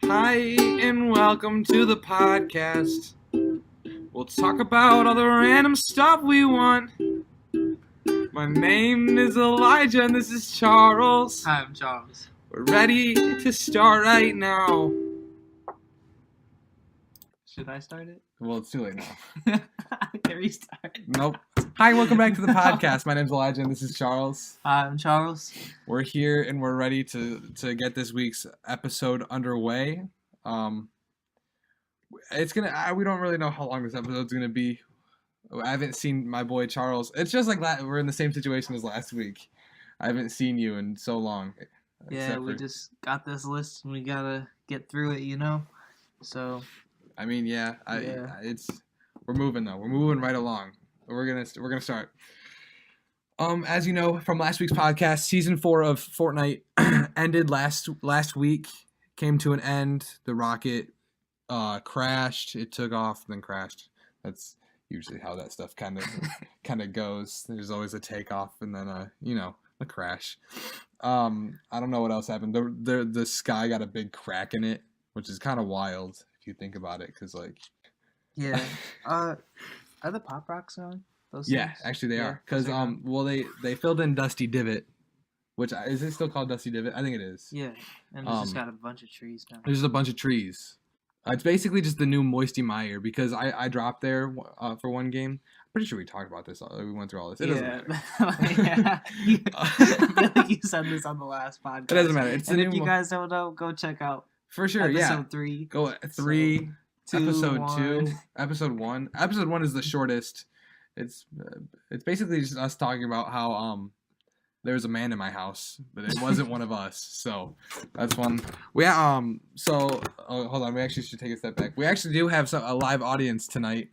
Hi, and welcome to the podcast. We'll talk about all the random stuff we want. My name is Elijah, and this is Charles. Hi, I'm Charles. We're ready to start right now. Should I start it? Well, it's too late now. I can restart. Nope. Hi, welcome back to the podcast. My name's Elijah, and this is Charles. Hi, I'm Charles. We're here, and we're ready to get this week's episode underway. It's gonna. We don't really know how long this episode's gonna be. I haven't seen my boy Charles. It's just like we're in the same situation as last week. I haven't seen you in so long. Yeah, we just got this list and we gotta get through it, you know. So. I mean, yeah. We're moving though. We're moving right along. We're gonna start. As you know from last week's podcast, season 4 of Fortnite ended last week. Came to an end. The rocket crashed. It took off, then crashed. That's usually how that stuff kind of goes. There's always a takeoff and then a crash. I don't know what else happened. The sky got a big crack in it, which is kind of wild if you think about it, because like. Yeah. Are the Pop Rocks on? Those Yeah, things? actually they are. Because they filled in Dusty Divot, which is it still called Dusty Divot? I think it is. Yeah, and it's just got a bunch of trees now. There's just a bunch of trees. It's basically just the new Moisty Mire, because I dropped there for one game. I'm pretty sure we talked about this. We went through all this. It doesn't matter. Yeah. I feel like you said this on the last podcast. It doesn't matter. It's and the if new you guys don't know, go check out for sure. episode 3. Go at 3. So, episode 2. Episode 1. Episode 1 is the shortest. It's basically just us talking about how there's a man in my house, but it wasn't one of us. So that's one. So hold on. We actually should take a step back. We actually do have a live audience tonight.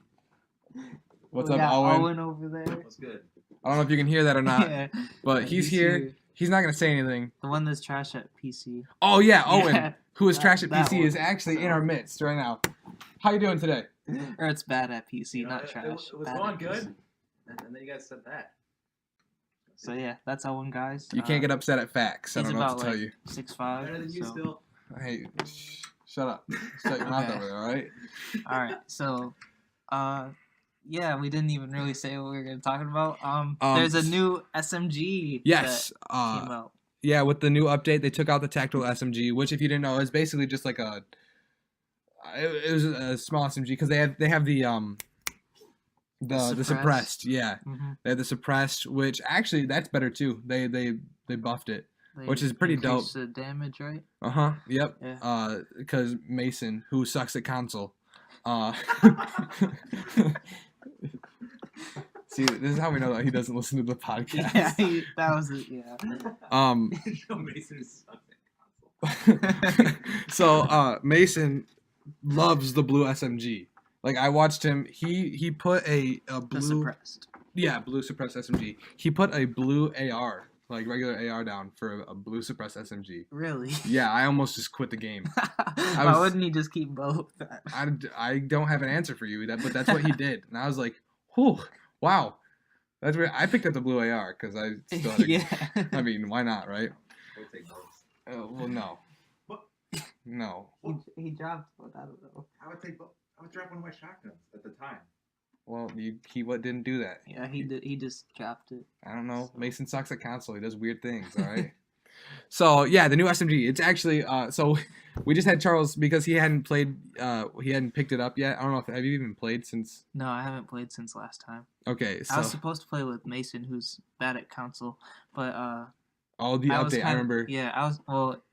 What's up, Owen? Owen over there. What's good? I don't know if you can hear that or not, Yeah. but he's here. He's not gonna say anything. The one that's trash at PC. Oh yeah, Owen, Yeah, who is trash at that PC, one. is actually in our midst right now. How you doing today? Or it's bad at PC, You know, not it trash. was bad going at good, PC. and then you guys said that. So yeah, that's Owen, guys. You can't get upset at facts. I he's don't know what about to tell you. 6'5". Better than you so. still. Hey, shut up. Shut your mouth Okay. over there, all right? All right, so, yeah, we didn't even really say what we were gonna talk about. There's a new SMG. Yes. That came out. Yeah, with the new update, they took out the tactical SMG, which, if you didn't know, is basically just like it was a small SMG, because they have the suppressed. Yeah, Mm-hmm. they have the suppressed, which actually that's better too. They buffed it, which is pretty dope. The damage, right? Yep. Yeah. Because Mason, who sucks at console, See, this is how we know that he doesn't listen to the podcast. Yeah, that was it. Yeah. Mason sucks at console. So Mason loves the blue SMG. Like, I watched him. He put a The blue. suppressed. Yeah, blue suppressed SMG. He put a blue AR, like regular AR, down for a blue suppressed SMG. Really? Yeah, I almost just quit the game. Why wouldn't he just keep both? I don't have an answer for you, but that's what he did, and I was like, whew, wow, that's weird. I picked up the blue AR because I still had. Yeah. I mean, why not, right? We'll take those. Well, no. What? No. He dropped one. I don't know. I would take both. I would drop one of my shotguns at the time. Well, he didn't do that. Yeah, he did. He just dropped it. I don't know. So. Mason sucks at console. He does weird things. All right. So yeah, the new SMG. It's actually so we just had Charles because he hadn't played. He hadn't picked it up yet. I don't know if have you even played since. No, I haven't played since last time. Okay, so I was supposed to play with Mason, who's bad at console, but oh, the update. I remember. Yeah, I was. Well,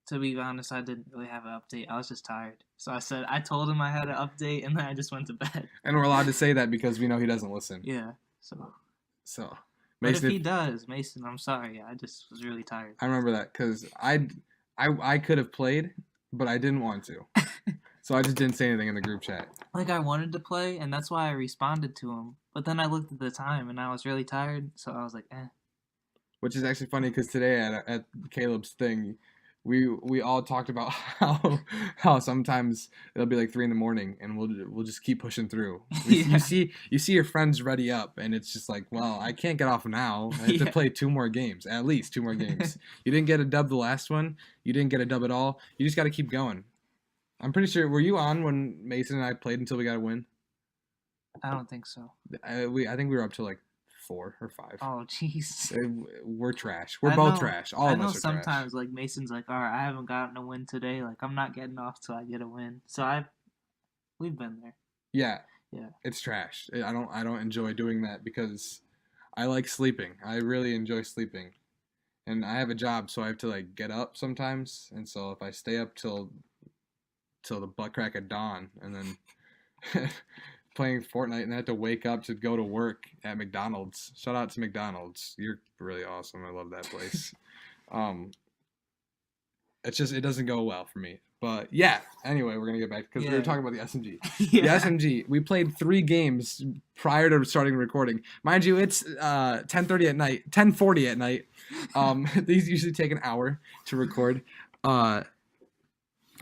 to be honest, I didn't really have an update. I was just tired, so I told him I had an update, and then I just went to bed. And we're allowed to say that because we know he doesn't listen. Yeah. So. So. But Mason, if he does, Mason, I'm sorry. I just was really tired. I remember that because I could have played, but I didn't want to. So I just didn't say anything in the group chat. Like, I wanted to play, and that's why I responded to him. But then I looked at the time, and I was really tired, so I was like, eh. Which is actually funny because today at Caleb's thing, we all talked about how sometimes it'll be like 3 a.m. and we'll just keep pushing through. Yeah. You see your friends ready up, and it's just like, well, I can't get off now. I have to play 2 more games, at least 2 more games. You didn't get a dub the last one. You didn't get a dub at all. You just got to keep going. I'm pretty sure. Were you on when Mason and I played until we got a win? I don't think so. I think we were up to like 4 or 5. Oh, jeez. We're trash. We're both trash. All of us are trash. I know sometimes like Mason's like, all right, I haven't gotten a win today. Like I'm not getting off till I get a win. So we've been there. Yeah. Yeah. It's trash. I don't enjoy doing that because I like sleeping. I really enjoy sleeping. And I have a job, so I have to like get up sometimes. And so if I stay up till the butt crack of dawn and then playing Fortnite and I have to wake up to go to work at McDonald's. Shout out to McDonald's. You're really awesome. I love that place. It's just, it doesn't go well for me. But yeah, anyway, we're going to get back because we were talking about the SMG. The SMG, we played 3 games prior to starting recording. Mind you, it's 10:40 at night. These usually take an hour to record.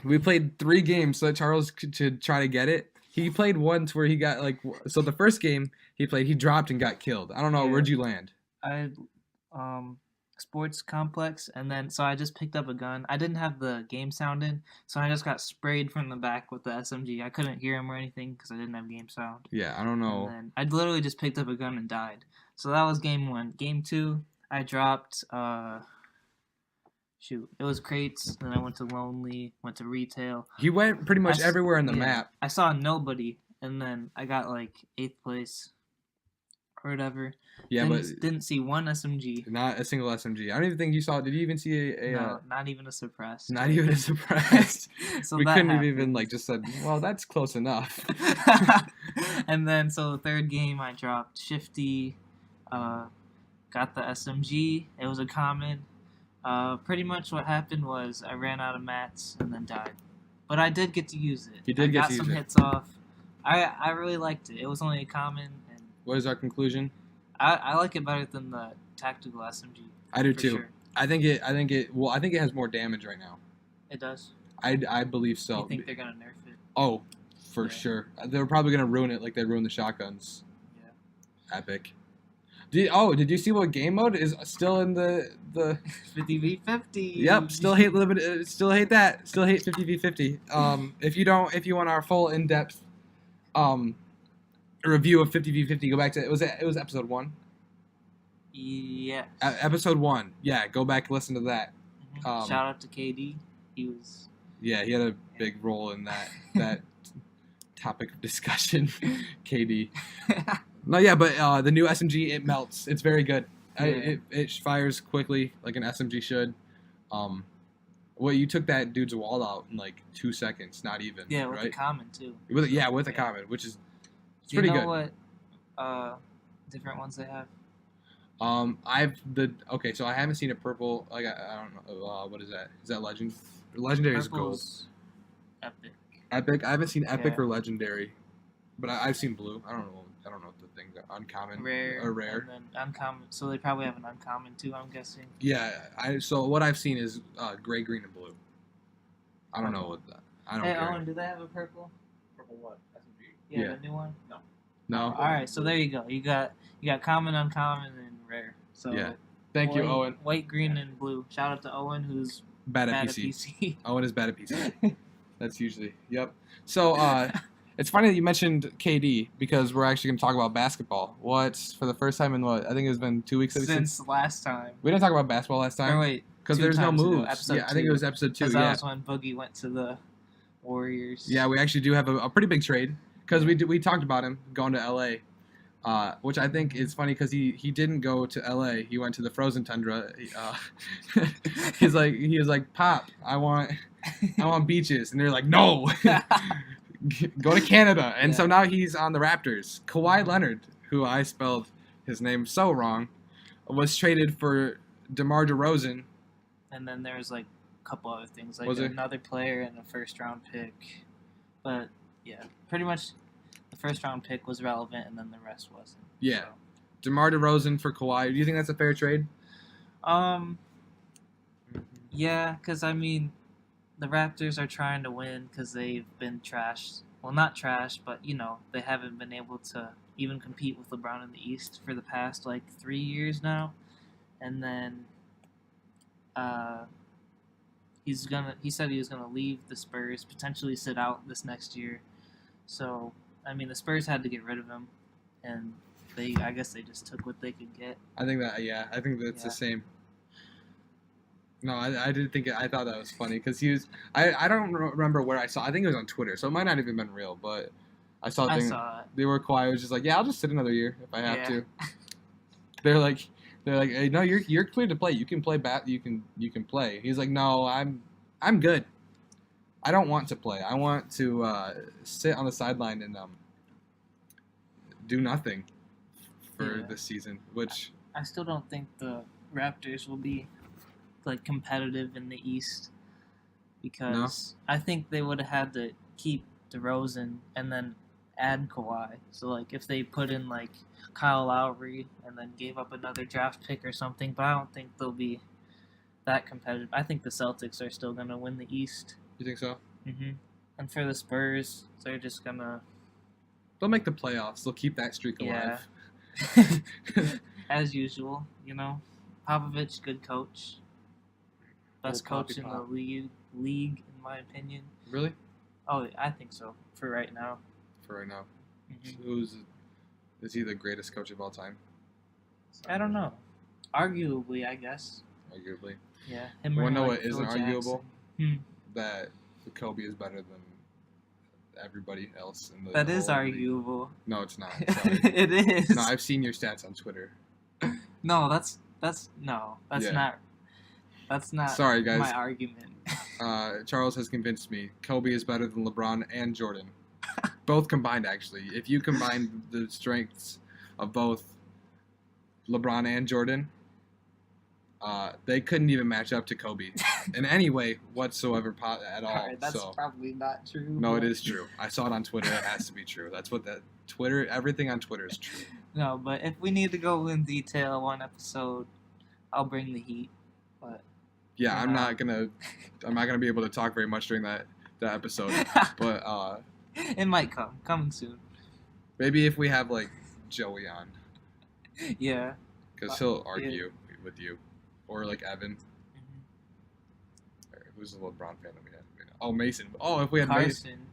We played 3 games so that Charles could try to get it. He played once where he got so the first game he played, he dropped and got killed. I don't know, where'd you land? I sports complex, and then so I just picked up a gun. I didn't have the game sound in, so I just got sprayed from the back with the SMG. I couldn't hear him or anything because I didn't have game sound. Yeah, I don't know. And then I literally just picked up a gun and died. So that was game 1. Game 2, I dropped it was crates. Then I went to lonely, went to retail. He went pretty much everywhere on the map. I saw nobody, and then I got 8th place or whatever. Yeah, but didn't see one SMG. Not a single SMG. I don't even think you saw. Did you even see No, not even a suppressed. Not even a suppressed. So we couldn't have even just said, well, that's close enough. And then so the third game I dropped Shifty, got the SMG. It was a common. Pretty much what happened was I ran out of mats and then died. But I did get to use it. You did get to use it. I got some hits off. I really liked it. It was only a common. And what is our conclusion? I like it better than the tactical SMG. I do too. Sure. I think it has more damage right now. It does. I believe so. You think they're gonna nerf it? Oh, for sure. They're probably gonna ruin it like they ruined the shotguns. Yeah. Epic. Did you see what game mode is still in the 50v50? Yep, still hate limited. Still hate that. Still hate 50v50. If you want our full in-depth review of 50v50, go back to it was episode 1. Yeah. Episode 1. Yeah, go back and listen to that. Mm-hmm. Shout out to KD. He was. Yeah, he had a big role in that topic of discussion. KD. No, yeah, but the new SMG, it melts. It's very good. Yeah. It fires quickly like an SMG should. Well, you took that dude's wall out in 2 seconds, not even. Yeah, with right? a common too. With a common, which is pretty good. Do you know what different ones they have? Okay, so I haven't seen a purple. I don't know. What is that? Is that legend? Legendary is gold. Epic. Epic. I haven't seen epic or legendary, but I've seen blue. I don't know what the things are. Uncommon, rare. And then uncommon. So they probably have an uncommon too. I'm guessing. Yeah. So what I've seen is gray, green, and blue. I don't know what that. I don't care. Owen, do they have a purple? Purple what? SMG? Yeah, the new one. No. All right. So there you go. You got common, uncommon, and rare. So yeah. Thank you, Owen. White, green, and blue. Shout out to Owen, who's bad at PC. Owen is bad at PC. That's usually yep. So it's funny that you mentioned KD because we're actually going to talk about basketball. For the first time in I think it's been 2 weeks since last time. We didn't talk about basketball last time. Or wait, because there's no moves. Yeah, I think it was episode 2. Yeah, that was when Boogie went to the Warriors. Yeah, we actually do have a pretty big trade because we talked about him going to LA, which I think is funny because he didn't go to LA. He went to the frozen tundra. He was like, Pop, I want beaches, and they're like, no. Go to Canada. And so now he's on the Raptors. Kawhi Leonard, who I spelled his name so wrong, was traded for DeMar DeRozan. And then there's a couple other things, another player and a first-round pick. But, yeah, pretty much the first-round pick was relevant, and then the rest wasn't. Yeah. So. DeMar DeRozan for Kawhi. Do you think that's a fair trade? Yeah, because, the Raptors are trying to win because they've been trashed. Well, not trashed, but, they haven't been able to even compete with LeBron in the East for the past, 3 years now. And then He said he was gonna leave the Spurs, potentially sit out this next year. So I mean, the Spurs had to get rid of him, and I guess they just took what they could get. I think that's the same. No, I didn't think I thought that was funny because he was. I don't remember where I saw. I think it was on Twitter, so it might not have even been real. But I saw it. They were quiet. It was just like, yeah, I'll just sit another year if I have to. They're like, hey, no, you're clear to play. You can play You can play. He's like, no, I'm good. I don't want to play. I want to sit on the sideline and do nothing for this season. Which I still don't think the Raptors will be like competitive in the East because I think they would have had to keep DeRozan and then add Kawhi. So like if they put in like Kyle Lowry and then gave up another draft pick or something, but I don't think they'll be that competitive. I think the Celtics are still gonna win the East. You think so? Mm-hmm. And for the Spurs, they're just gonna. They'll make the playoffs. They'll keep that streak alive. Yeah. As usual, Popovich, good coach. Best coach in the league, in my opinion. Really? Oh, I think so. For right now. Mm-hmm. Is he the greatest coach of all time? I don't know. Arguably, I guess. Arguably. Yeah. You want to know what isn't arguable? That Kobe is better than everybody else in the. That is arguable. League. No, it's not. It is. No, I've seen your stats on Twitter. No, that's not. That's not. Sorry, guys. My argument. Charles has convinced me. Kobe is better than LeBron and Jordan. Both combined, actually. If you combine the strengths of both LeBron and Jordan, they couldn't even match up to Kobe in any way whatsoever at all. Right, that's probably not true. No, it is true. I saw it on Twitter. It has to be true. That's what that Twitter. Everything on Twitter is true. No, but if we need to go in detail one episode, I'll bring the heat. But yeah, I'm not gonna be able to talk very much during that episode. But it might coming soon. Maybe if we have like Joey on. Yeah. Because he'll argue with you, or like Evan. Mm-hmm. Who's the LeBron fan that we have? Oh, Mason. Oh, if we had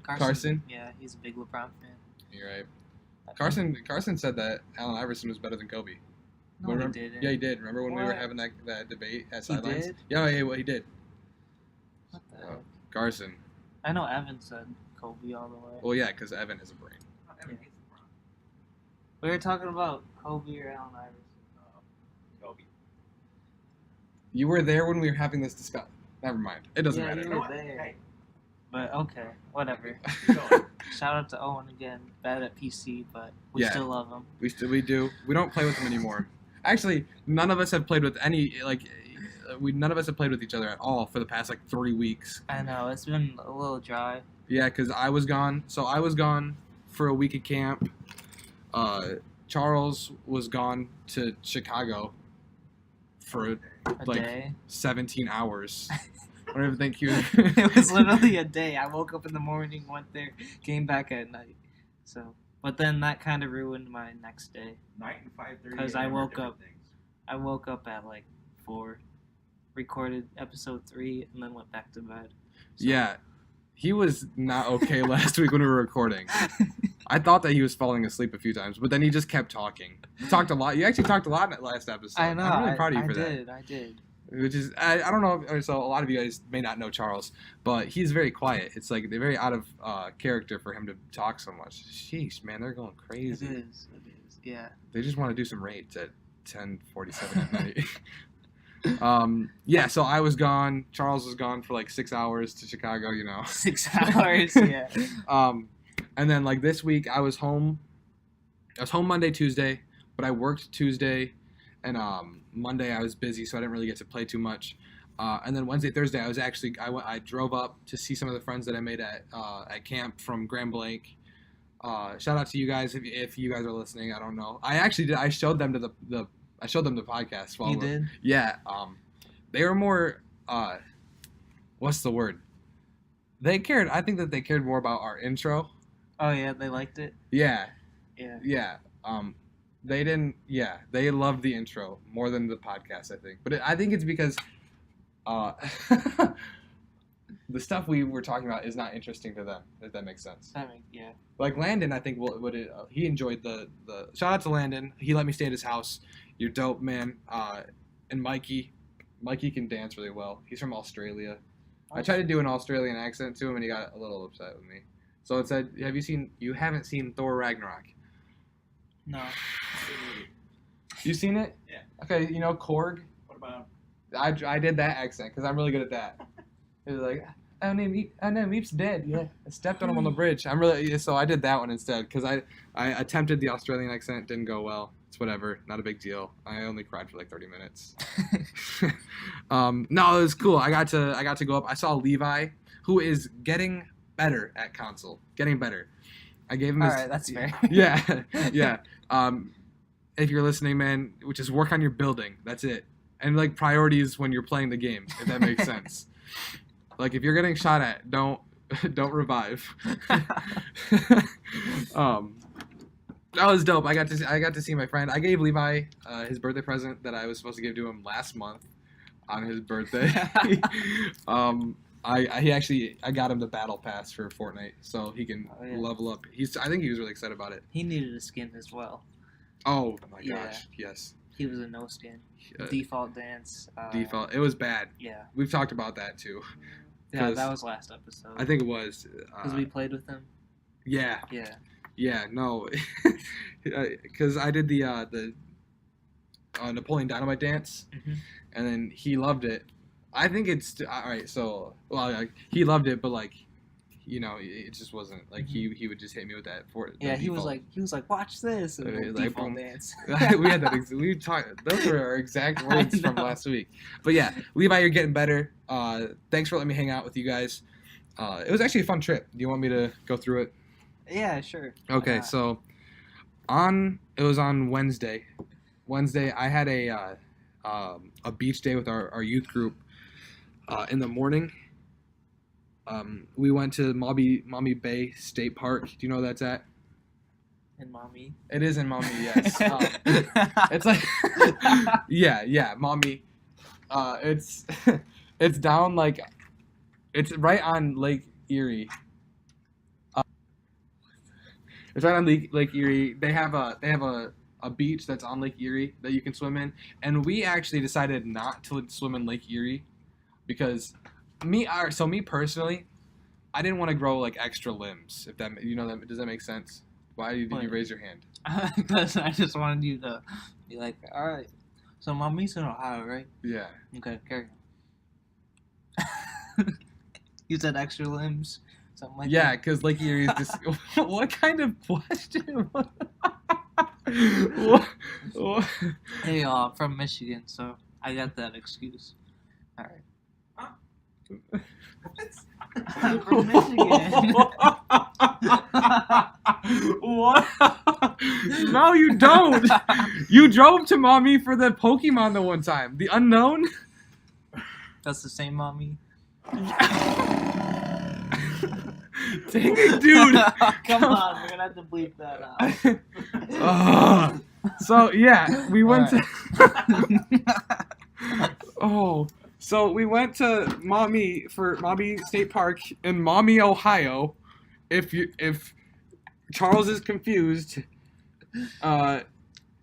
Carson. Yeah, he's a big LeBron fan. You're right. Carson said that Allen Iverson was better than Kobe. No, he didn't. Yeah, he did. Remember when we were having that debate at sidelines? He did? Yeah, he did. What the heck? Carson. I know Evan said Kobe all the way. Well, yeah, because Evan has a brain. We were talking about Kobe or Allen Iverson. Kobe. You were there when we were having this discussion. Never mind. It doesn't matter. You were there. Hey. But okay, whatever. Shout out to Owen again. Bad at PC, but we still love him. We do. We don't play with him anymore. Actually, none of us have played with none of us have played with each other at all for the past 3 weeks. I know, it's been a little dry. Yeah, because I was gone. So I was gone for a week of camp. Charles was gone to Chicago for a day. 17 hours. I don't even think he was... It was literally a day. I woke up in the morning, went there, came back at night. So, but then that kind of ruined my next day. Night and 5:30. Because I woke up at 4, recorded episode 3, and then went back to bed. So. Yeah, he was not okay last week when we were recording. I thought that he was falling asleep a few times, but then he just kept talking. He talked a lot. You actually talked a lot in that last episode. I know. I'm really proud of you for that. I did. Which is, I don't know, so a lot of you guys may not know Charles, but he's very quiet. It's they're very out of character for him to talk so much. Sheesh, man, they're going crazy. It is, yeah. They just want to do some raids at 10:47 at night. Yeah, so I was gone. Charles was gone for 6 hours to Chicago, 6 hours, yeah. And then this week I was home. I was home Monday, Tuesday, but I worked Tuesday, and Monday I was busy, so I didn't really get to play too much. And then Wednesday, Thursday, I drove up to see some of the friends that I made at camp from Grand Blanc. Shout out to you guys if you guys are listening. I don't know. I actually did. I showed them to I showed them the podcast. You did? Yeah. They were more. What's the word? They cared. I think that they cared more about our intro. Oh yeah, they liked it. Yeah. Yeah. Yeah. They didn't. Yeah, they loved the intro more than the podcast. I think, but I think it's because, the stuff we were talking about is not interesting to them. If that makes sense. Yeah. Like Landon, I think he enjoyed the shout out to Landon. He let me stay at his house. You're dope, man. And Mikey can dance really well. He's from Australia. I tried to do an Australian accent to him, and he got a little upset with me. So it said, you haven't seen Thor Ragnarok? No. You seen it? Yeah. Okay, you know Korg? What about? I did that accent because I'm really good at that. He was like, oh no, Meep's dead. Yeah, I stepped on him on the bridge. So I did that one instead because I attempted the Australian accent, didn't go well. It's whatever, not a big deal. I only cried for like 30 minutes. No, it was cool. I got to go up. I saw Levi, who is getting better at console. Getting better. I gave him. All right, that's fair. Yeah, yeah. If you're listening, man, just work on your building. That's it. And like priorities when you're playing the game, if that makes sense. Like if you're getting shot at, don't revive. That was dope. I got to see my friend. I gave Levi his birthday present that I was supposed to give to him last month on his birthday. I got him the battle pass for Fortnite so he can level up. I think he was really excited about it. He needed a skin as well. Oh my gosh, yes. He was a no skin. Default dance. Default. It was bad. Yeah. We've talked about that too. Yeah, that was last episode. I think it was. Because we played with him. Yeah. Yeah. Yeah, no. Because I did the Napoleon Dynamite dance, and then he loved it. I think it's all right. So, he loved it, but like, you know, it just wasn't like he would just hit me with that for. Yeah, he was like, watch this, and then like, default dance. We had that. We talked. Those were our exact words from last week. But yeah, Levi, you're getting better. Thanks for letting me hang out with you guys. It was actually a fun trip. Do you want me to go through it? Yeah, sure. Okay, so it was on Wednesday. I had a beach day with our youth group. In the morning, we went to Maumee Bay State Park. Do you know where that's at? In Maumee? It is in Maumee, yes. It's like, yeah, Maumee. It's down like, it's right on Lake Erie. It's right on Lake Erie. They have a beach that's on Lake Erie that you can swim in, and we actually decided not to swim in Lake Erie because me personally, I didn't want to grow like extra limbs. If that does that make sense? Why did you raise your hand? Because I just wanted you to be like, all right. So Maumee's in Ohio, right? Yeah. Okay, carry on. You said extra limbs. Something like yeah, because Lake Erie is just. What kind of question? what? Hey, I'm from Michigan, so I got that excuse. All right. Huh? I'm from Michigan. What? No, you don't. You drove to Maumee for the Pokemon the one time. The unknown? That's the same Maumee. Dang it, dude. Come on, we're gonna have to bleep that out. So yeah, we went to. So we went to Maumee for Maumee State Park in Maumee, Ohio. If Charles is confused, you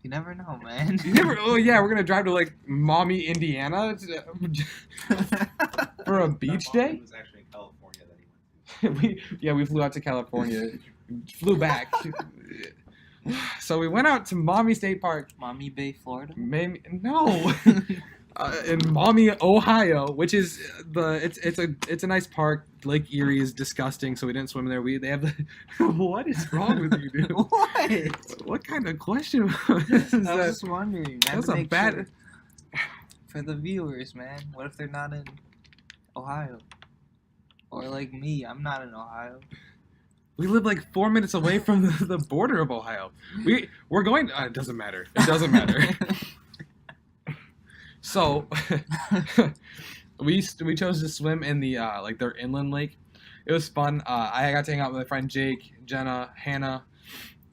never know, man. Oh yeah, we're gonna drive to like Maumee, Indiana, for a beach day. It was actually in California that he went to. we flew out to California, flew back. So we went out to Maumee State Park. Maumee Bay, Florida? Maybe no. In Maumee, Ohio, which is it's a nice park. Lake Erie is disgusting, so we didn't swim there. They have the. What is wrong with you, dude? What kind of question is that? I was just wondering. That's a bad. Sure. For the viewers, man. What if they're not in Ohio? Or like me, I'm not in Ohio. We live like 4 minutes away from the border of Ohio. We're going. It doesn't matter. It doesn't matter. So, we chose to swim in the like their inland lake. It was fun. I got to hang out with my friend Jake, Jenna, Hannah.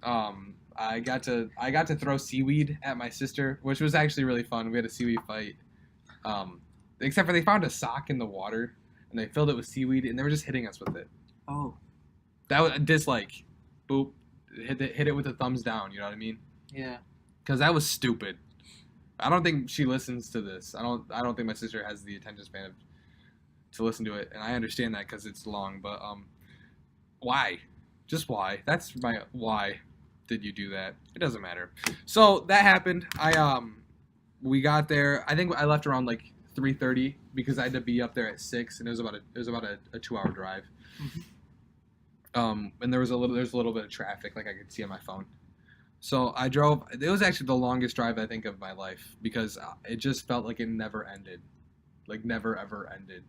I got to throw seaweed at my sister, which was actually really fun. We had a seaweed fight. Except for they found a sock in the water, and they filled it with seaweed, and they were just hitting us with it. Oh. That was a dislike. Boop. Hit it with a thumbs down. You know what I mean? Yeah. Because that was stupid. I don't think she listens to this. I don't think my sister has the attention span to listen to it, and I understand that because it's long. But why? Just why? That's my why. Did you do that? It doesn't matter. So that happened. We got there. I think I left around like 3:30 because I had to be up there at 6, and it was about a 2-hour drive. Mm-hmm. And there's a little bit of traffic, like I could see on my phone. So I drove. It was actually the longest drive I think of my life because it just felt like it never ended, like never ever ended.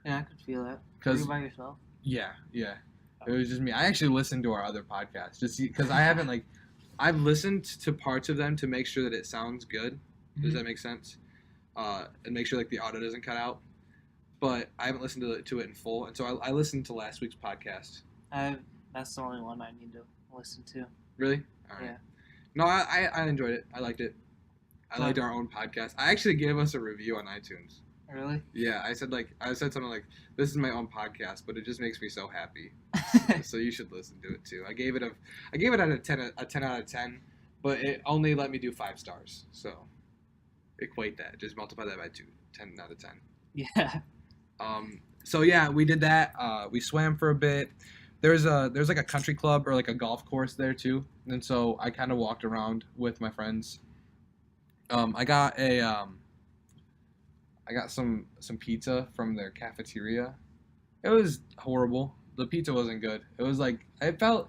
Yeah, I could feel that. Were 'Cause you by yourself? yeah. It was just me. I actually listened to our other podcasts just because I haven't I've listened to parts of them to make sure that it sounds good. Does that make sense? And make sure like the audio doesn't cut out. But I haven't listened to it in full, and so I listened to last week's podcast. That's the only one I need to listen to. Really? All right. Yeah. No, I enjoyed it. I liked it. I liked our own podcast. I actually gave us a review on iTunes. Really? Yeah, I said something like, "This is my own podcast, but it just makes me so happy." So you should listen to it too. I gave it out of 10 out of 10, but it only let me do 5 stars. So equate that. Just multiply that by 2. 10 out of 10. Yeah. So yeah, we did that. We swam for a bit. There's like a country club or like a golf course there too, and so I kind of walked around with my friends. I got some pizza from their cafeteria. It was horrible. The pizza wasn't good. It was like you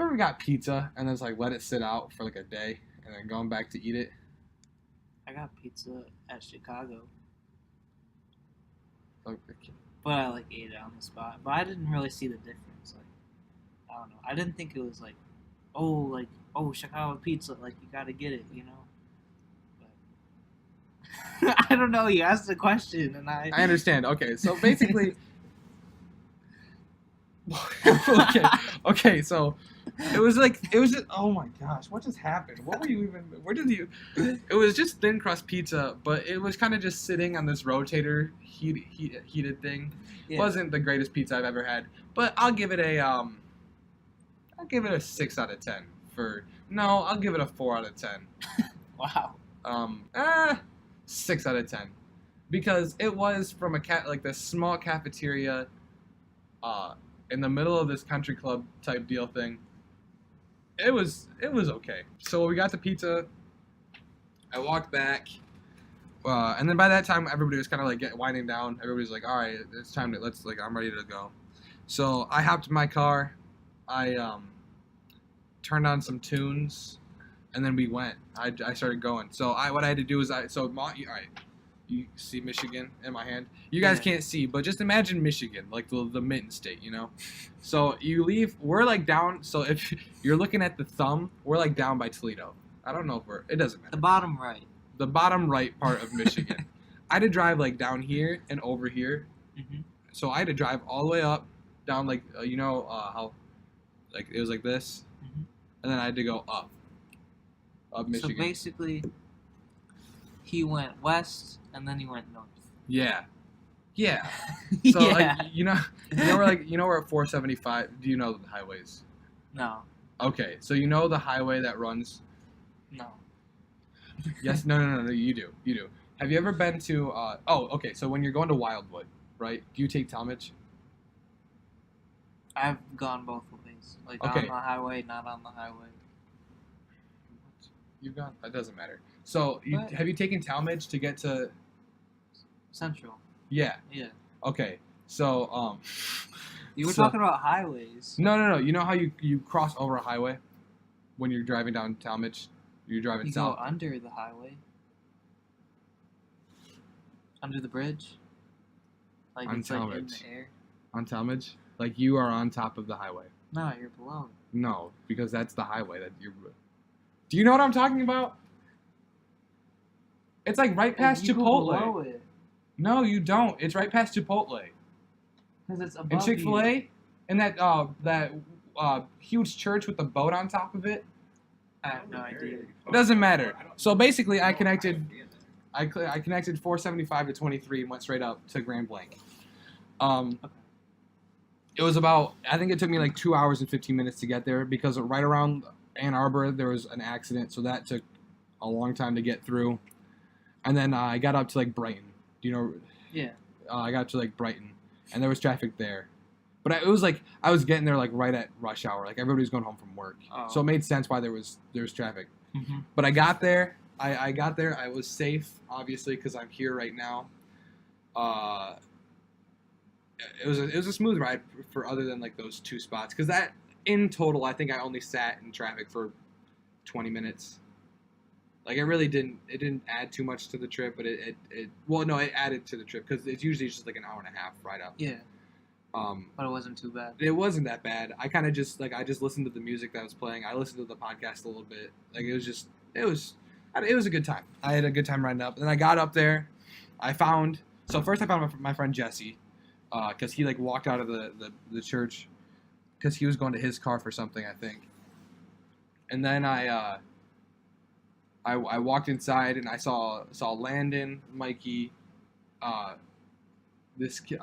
ever got pizza and then it's like let it sit out for like a day and then going back to eat it? I got pizza at Chicago. Okay. But I ate it on the spot. But I didn't really see the difference. I don't know. I didn't think it was Chicago pizza, you gotta get it, you know? But I don't know, you asked the question and I understand. Okay, so basically okay, so it was just, oh my gosh, what just happened? It was just thin crust pizza, but it was kind of just sitting on this rotator heated thing. Yeah. Wasn't the greatest pizza I've ever had, but I'll give it a 6 out of 10 I'll give it a 4 out of 10. Wow. 6 out of 10 because it was from this small cafeteria in the middle of this country club type deal thing. It was okay. So we got the pizza. I walked back, and then by that time everybody was kind of winding down. Everybody's like, "All right, it's time to I'm ready to go." So I hopped in my car. I turned on some tunes, and then we went. I started going. So what I had to do is all right. You see Michigan in my hand? You guys can't see, but just imagine Michigan, like the mitten state, you know? So you leave, we're down, so if you're looking at the thumb, we're down by Toledo. I don't know if it doesn't matter. The bottom right. The bottom right part of Michigan. I had to drive down here and over here. Mm-hmm. So I had to drive all the way up, down how, it was like this, mm-hmm. and then I had to go up Michigan. So basically, he went west and then he went north. Yeah. Yeah. So yeah. we're at 475. Do you know the highways? No. Okay, so you know the highway that runs? No. Yes. No. You do. Have you ever been to? Okay. So when you're going to Wildwood, right? Do you take Talmadge? I've gone both ways. On the highway, not on the highway. You've gone. That doesn't matter. So have you taken Talmadge to get to Central? Yeah. Yeah. Okay. So you were talking about highways. No. You know how you cross over a highway when you're driving down Talmadge? You're driving south. Go under the highway. Under the bridge. On it's Talmadge. in the air. On Talmadge? You are on top of the highway. No, you're below it. No, because that's the highway that you're. Do you know what I'm talking about? It's right past you Chipotle. Go below it. No, you don't. It's right past Chipotle. Because it's above And Chick-fil-A, you. and that huge church with the boat on top of it. I have no idea. It doesn't matter. So basically, I connected. I connected 475 to 23 and went straight up to Grand Blanc. It was about, I think it took me like 2 hours and 15 minutes to get there because right around Ann Arbor there was an accident, so that took a long time to get through. And then I got up to like Brighton. Do you know? Yeah. I got to like Brighton, and there was traffic there. But it was like I was getting there like right at rush hour, like everybody was going home from work, so it made sense why there was traffic. Mm-hmm. But I got there. I got there. I was safe, obviously, because I'm here right now. It was a smooth ride for other than like those 2 spots, because that in total I think I only sat in traffic for 20 minutes. Like it really didn't add too much to the trip, but it added to the trip because it's usually just like an hour and a half ride up. Yeah. But it wasn't too bad. It wasn't that bad. I kind of just I just listened to the music that was playing. I listened to the podcast a little bit. Like it was a good time. I had a good time riding up. And then I got up there. First I found my friend Jesse, because he like walked out of the church because he was going to his car for something, I think. And then I walked inside and I saw Landon, Mikey, this kid,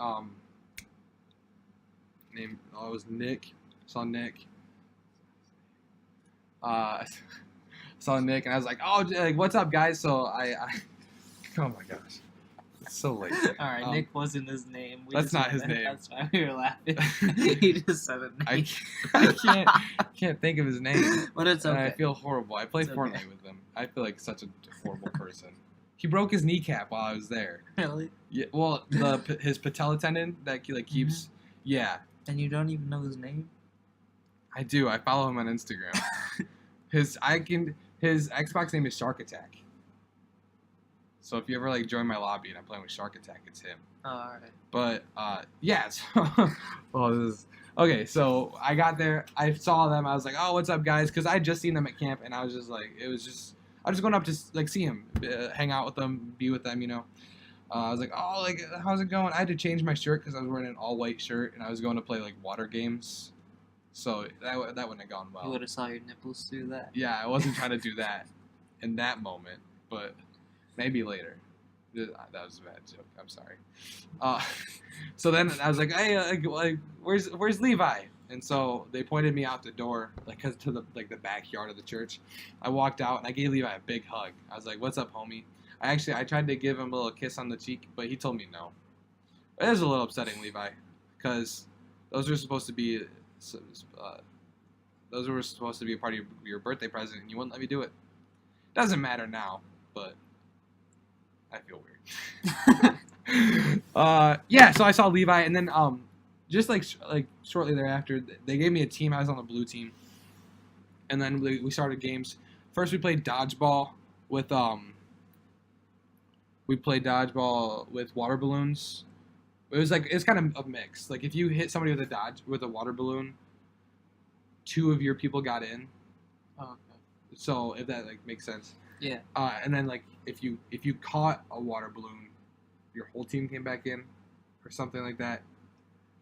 it was Nick. Saw Nick. Saw Nick and I was like, oh, like what's up, guys? So I oh my gosh, it's so late. All right, Nick wasn't his name. That's not his name. That's why we were laughing. He just said a name. I can't think of his name. But it's okay. And I feel horrible. I play Fortnite with him. I feel like such a horrible person. He broke his kneecap while I was there. Really? Yeah. Well, his patella tendon that he like keeps. Mm-hmm. Yeah. And you don't even know his name? I do. I follow him on Instagram. His Xbox name is Shark Attack. So if you ever like join my lobby and I'm playing with Shark Attack, it's him. Oh, all right. But yeah. So, okay. So I got there. I saw them. I was like, "Oh, what's up, guys?" Because I had just seen them at camp, and I was just like, I was just going up to like see him, hang out with them, be with them, you know. I was like, "Oh, like how's it going?" I had to change my shirt because I was wearing an all white shirt, and I was going to play like water games. So that wouldn't have gone well. You would have saw your nipples through that. Yeah, I wasn't trying to do that in that moment, but maybe later. That was a bad joke. I'm sorry. So then I was like, "Hey, like where's Levi?" And so they pointed me out the door, like to the backyard of the church. I walked out and I gave Levi a big hug. I was like, "What's up, homie?" I tried to give him a little kiss on the cheek, but he told me no. It was a little upsetting, Levi, because those were supposed to be a part of your birthday present, and you wouldn't let me do it. Doesn't matter now, but I feel weird. Yeah, so I saw Levi, and then just like shortly thereafter, they gave me a team. I was on the blue team, and then we started games. First, we played dodgeball with water balloons. It's kind of a mix. Like if you hit somebody with a water balloon, 2 of your people got in. Oh, okay. So if that makes sense. Yeah. And then if you caught a water balloon, your whole team came back in, or something like that.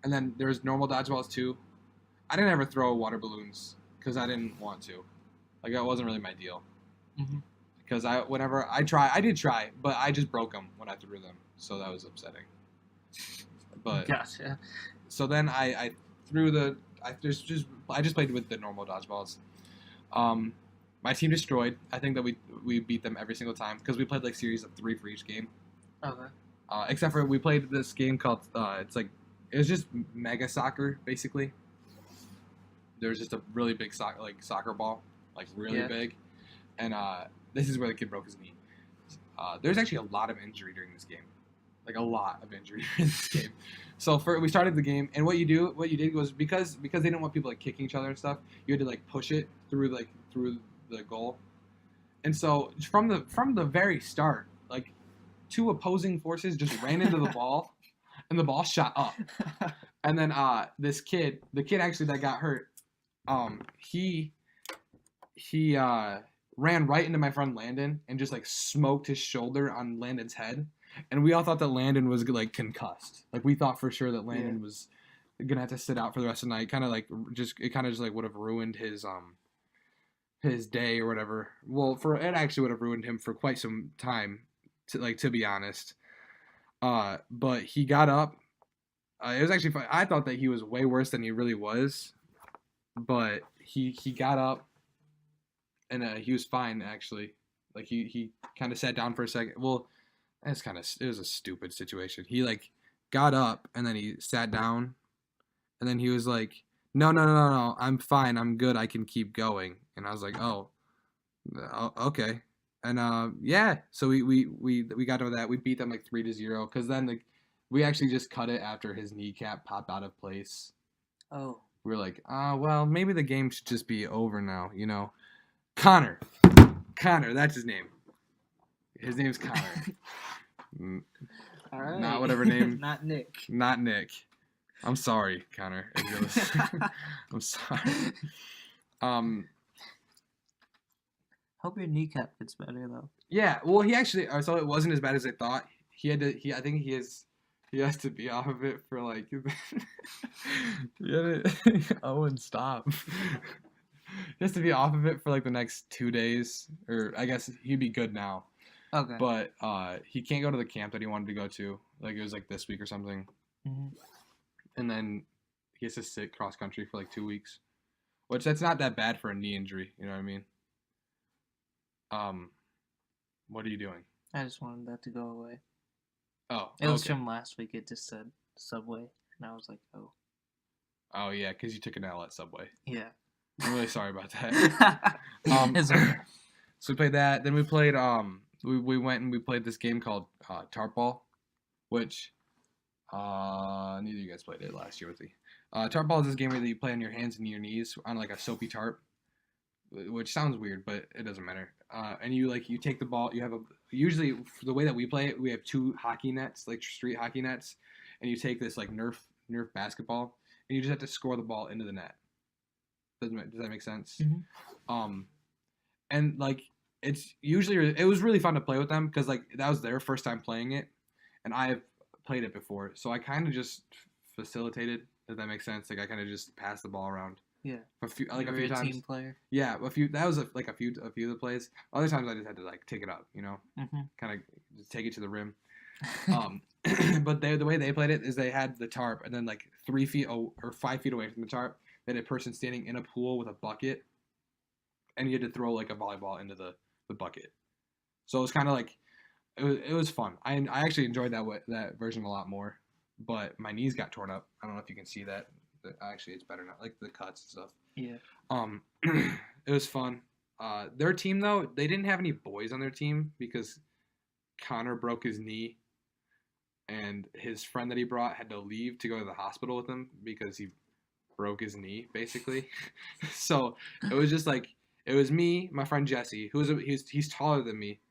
And then there's normal dodgeballs too. I didn't ever throw water balloons because I didn't want to. Like that wasn't really my deal. Mm-hmm. Because I did try, but I just broke them when I threw them, so that was upsetting. But gotcha. So then I just played with the normal dodgeballs. My team destroyed. I think that we beat them every single time because we played like series of 3 for each game. Okay. Except for we played this game called it was just Mega Soccer basically. There was just a really big soccer ball, like really big, and this is where the kid broke his knee. There's actually a lot of injury during this game, like a lot of injury in this game. So we started the game, and what you did was because they didn't want people like kicking each other and stuff, you had to like push it through the goal. And so from the very start, like 2 opposing forces just ran into the ball, and the ball shot up. And then the kid actually that got hurt, he ran right into my friend Landon and just like smoked his shoulder on Landon's head. And we all thought that Landon was like concussed. Like we thought for sure that Landon was gonna have to sit out for the rest of the night. It kind of just would have ruined his day or whatever. Well, it actually would have ruined him for quite some time to be honest. But he got up. It was actually fun. I thought that he was way worse than he really was, but he got up and he was fine actually. Like he kind of sat down for a second. Well, it was a stupid situation. He like got up and then he sat down, and then he was like, "No, no, no, no, no. I'm fine. I'm good. I can keep going." And I was like, "Oh, okay." And yeah, so we got to that. We beat them like 3-0 because then like we actually just cut it after his kneecap popped out of place. Oh. We were like, well, maybe the game should just be over now, you know. Connor, that's his name. His name's Connor. All right. Not whatever name. Not Nick. Not Nick. I'm sorry, Connor. If you're listening. I'm sorry. Hope your kneecap gets better though. Yeah. Well, he actually. So it wasn't as bad as I thought. He had to. I think he has to be off of it for like. Owen, stop. He has to be off of it for like the next 2 days, or I guess he'd be good now. Okay. But he can't go to the camp that he wanted to go to. Like it was like this week or something. Mm-hmm. And then he has to sit cross country for like 2 weeks, which that's not that bad for a knee injury. You know what I mean? What are you doing? I just wanted that to go away. Oh, it was from last week. It just said Subway, and I was like, oh. Oh yeah, because you took an L at Subway. Yeah. I'm really sorry about that. So we played that. Then we played. We went and we played this game called Tarp Ball, which neither of you guys played it last year with me. Tarp Ball is this game where you play on your hands and your knees on like a soapy tarp, which sounds weird, but it doesn't matter. And you take the ball. You have usually the way that we play it, we have 2 hockey nets, like street hockey nets, and you take this like Nerf basketball, and you just have to score the ball into the net. Does that make sense? Mm-hmm. And like it was really fun to play with them because like that was their first time playing it, and I have played it before, so I kind of just facilitated. Does that make sense? Like I kind of just passed the ball around. Yeah. A few times. Team player. Yeah, a few. That was a few of the plays. Other times I just had to like take it up, you know, kind of just take it to the rim. But the way they played it is they had the tarp, and then like 3 feet or 5 feet away from the tarp, they had a person standing in a pool with a bucket, and you had to throw like a volleyball into the bucket. So it was kind of like it was fun. I actually enjoyed that version a lot more, but my knees got torn up. I don't know if you can see that. Actually, it's better now, like the cuts and stuff. Yeah. It was fun. Their team though, they didn't have any boys on their team because Connor broke his knee, and his friend that he brought had to leave to go to the hospital with him because he broke his knee, basically. So it was just like it was me, my friend Jesse, he's taller than me,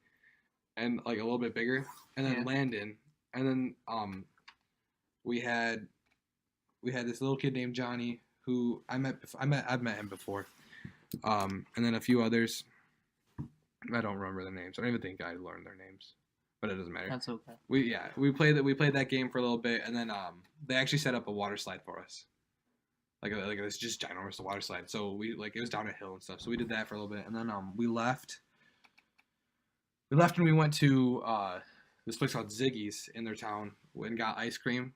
and like a little bit bigger, and then Landon, and then we had this little kid named Johnny who I've met him before, and then a few others. I don't remember their names. I don't even think I learned their names, but it doesn't matter. That's okay. We played that game for a little bit, and then they actually set up a water slide for us, like this just ginormous water slide. So it was down a hill and stuff. So we did that for a little bit, and then we left. We left and we went to this place called Ziggy's in their town and got ice cream.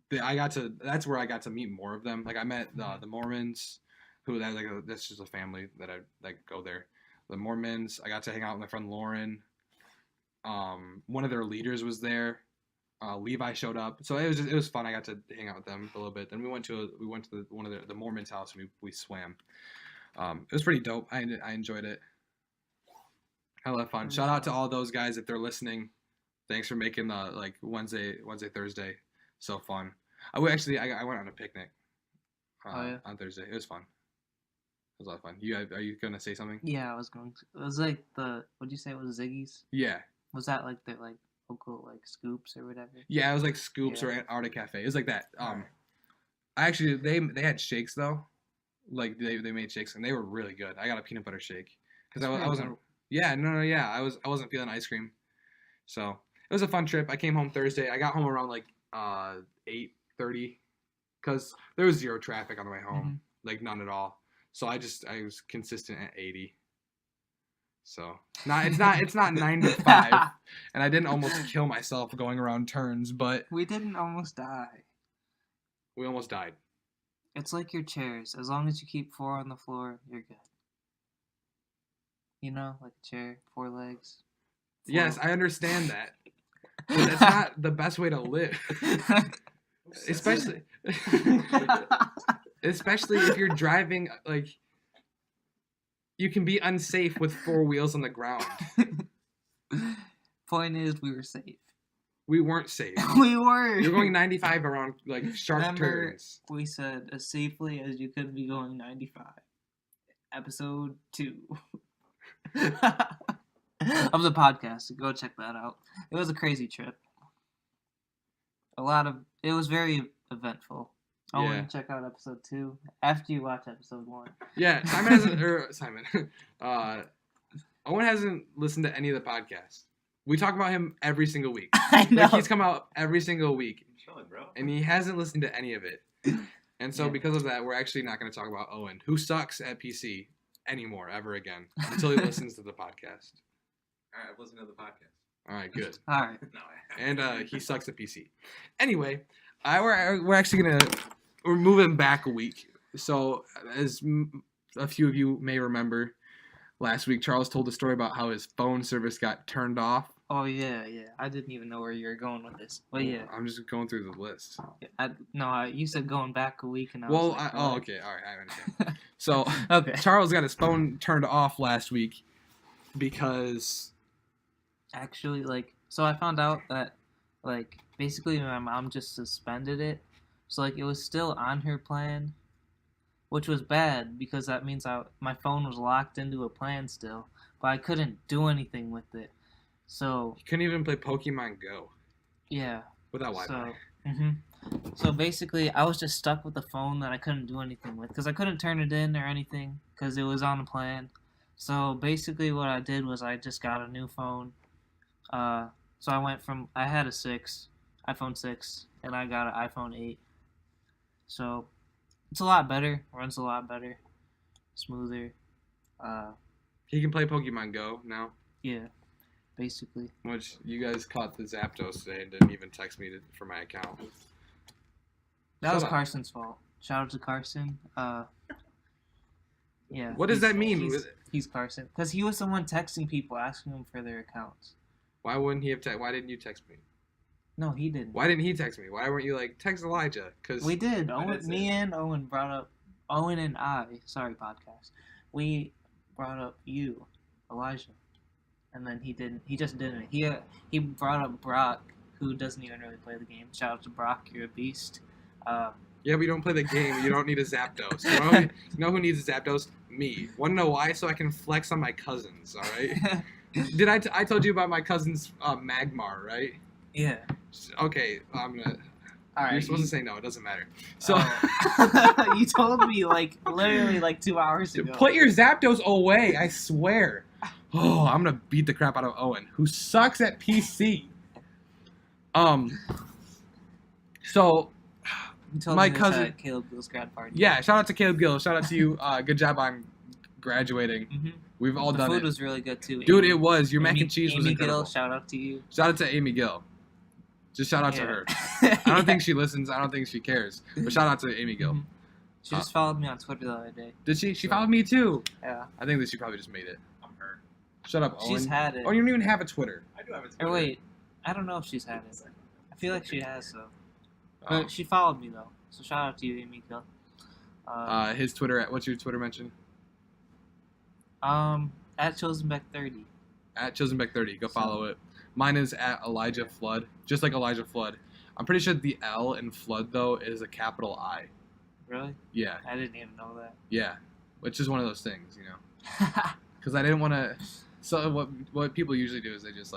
That's where I got to meet more of them. Like I met the Mormons, who that's just a family that I go there. The Mormons. I got to hang out with my friend Lauren. One of their leaders was there. Levi showed up, so it was fun. I got to hang out with them a little bit. Then we went to one of the Mormons' house and we swam. It was pretty dope. I enjoyed it. I had a lot of fun. Shout out to all those guys if they're listening. Thanks for making like Wednesday, Thursday so fun. I went on a picnic on Thursday. It was fun. It was a lot of fun. Are you gonna say something? Yeah, I was going to. It was like what'd you say it was, Ziggy's? Yeah. Was that like the local like Scoops or whatever? Yeah, it was like Scoops or Antarctic Cafe. It was like that. Actually they had shakes though. Like they made shakes and they were really good. I got a peanut butter shake because I wasn't. Yeah, no, yeah, I wasn't feeling ice cream, so it was a fun trip. I came home Thursday. I got home around like 8:30, because there was zero traffic on the way home, like none at all. So I was consistent at 80. So it's not 9 to 5, and I didn't almost kill myself going around turns, but We didn't almost die. we almost died. It's like your chairs. As long as you keep 4 on the floor, you're good. You know, like a chair, 4 legs. 4 Yes, I understand that, but that's not the best way to live. Especially if you're driving, like, you can be unsafe with 4 wheels on the ground. Point is, we were safe. We weren't safe. We were. You're going 95 around, like, sharp turns. We said as safely as you could be going 95. Episode 2 of the podcast. Go check that out. It was a crazy trip. It was very eventful. Owen, check out episode 2 after you watch episode 1. Yeah, Owen hasn't listened to any of the podcasts. We talk about him every single week. I know. Like, he's come out every single week. I'm chilling, bro. And he hasn't listened to any of it. And so because of that, we're actually not going to talk about Owen, who sucks at PC anymore, ever again, until he listens to the podcast. All right, I've listened to the podcast. All right, good. All right. No, I haven't. And he sucks at PC. Anyway, we're actually we're moving back a week. So as a few of you may remember, last week Charles told a story about how his phone service got turned off. Oh, yeah. I didn't even know where you were going with this. But yeah. I'm just going through the list. You said going back a week. And okay. All right. I understand. So okay. Charles got his phone turned off last week because... Actually, so I found out that, basically my mom just suspended it. So, it was still on her plan, which was bad because that means my phone was locked into a plan still, but I couldn't do anything with it. So... You couldn't even play Pokemon Go. Yeah. Without Wi-Fi. So basically, I was just stuck with the phone that I couldn't do anything with because I couldn't turn it in or anything because it was on a plan. So basically what I did was I just got a new phone. So I had a iPhone 6, and I got an iPhone 8. So it's a lot better, runs a lot better, smoother. He can play Pokemon Go now. Yeah, basically. Which you guys caught the Zapdos today and didn't even text me for my account. That was Carson's fault. Shout out to Carson. Yeah. What does that mean? He's Carson, because he was the one texting people asking them for their accounts. Why wouldn't he have why didn't you text me? No, he didn't. Why didn't he text me? Why weren't you like, text Elijah? Cause we did. Owen brought up... Owen and I... Sorry, podcast. We brought up you, Elijah. And then he didn't. He just didn't. He brought up Brock, who doesn't even really play the game. Shout out to Brock. You're a beast. Yeah, we don't play the game. You don't need a Zapdos. You know who needs a Zapdos? Me. Want to know why? So I can flex on my cousins, all right? I told you about my cousin's Magmar, right? Yeah. Okay, I'm gonna... All right, you're supposed to say no. It doesn't matter. So you told me literally 2 hours ago. Put your Zapdos away. I swear. Oh, I'm gonna beat the crap out of Owen, who sucks at PC. So my cousin, Caleb Gill's grad party. Yeah, shout out to Caleb Gill. Shout out to you. Good job on graduating. Mm-hmm. We've all done it. The food was really good too. Dude, it was. Your mac and cheese was incredible. Gill, shout out to you. Shout out to Amy Gill. Just shout out to her. I don't think she listens. I don't think she cares. But shout out to Amy Gill. She just followed me on Twitter the other day. Did she? She followed me too. Yeah. I think that she probably just made it. I'm her. Shut up, Owen. She's had it. Oh, you don't even have a Twitter. I do have a Twitter. Or wait, I don't know if she's had it. I feel like she has though. But she followed me though. So shout out to you, Amy Gill. His Twitter. What's your Twitter mention? At Chosenbeck30. At Chosenbeck30. Go follow it. Mine is at Elijah Flood. Just like Elijah Flood. I'm pretty sure the L in Flood though is a capital I. Really? Yeah. I didn't even know that. Yeah, which is one of those things, you know. Because I didn't want to. So what people usually do is they just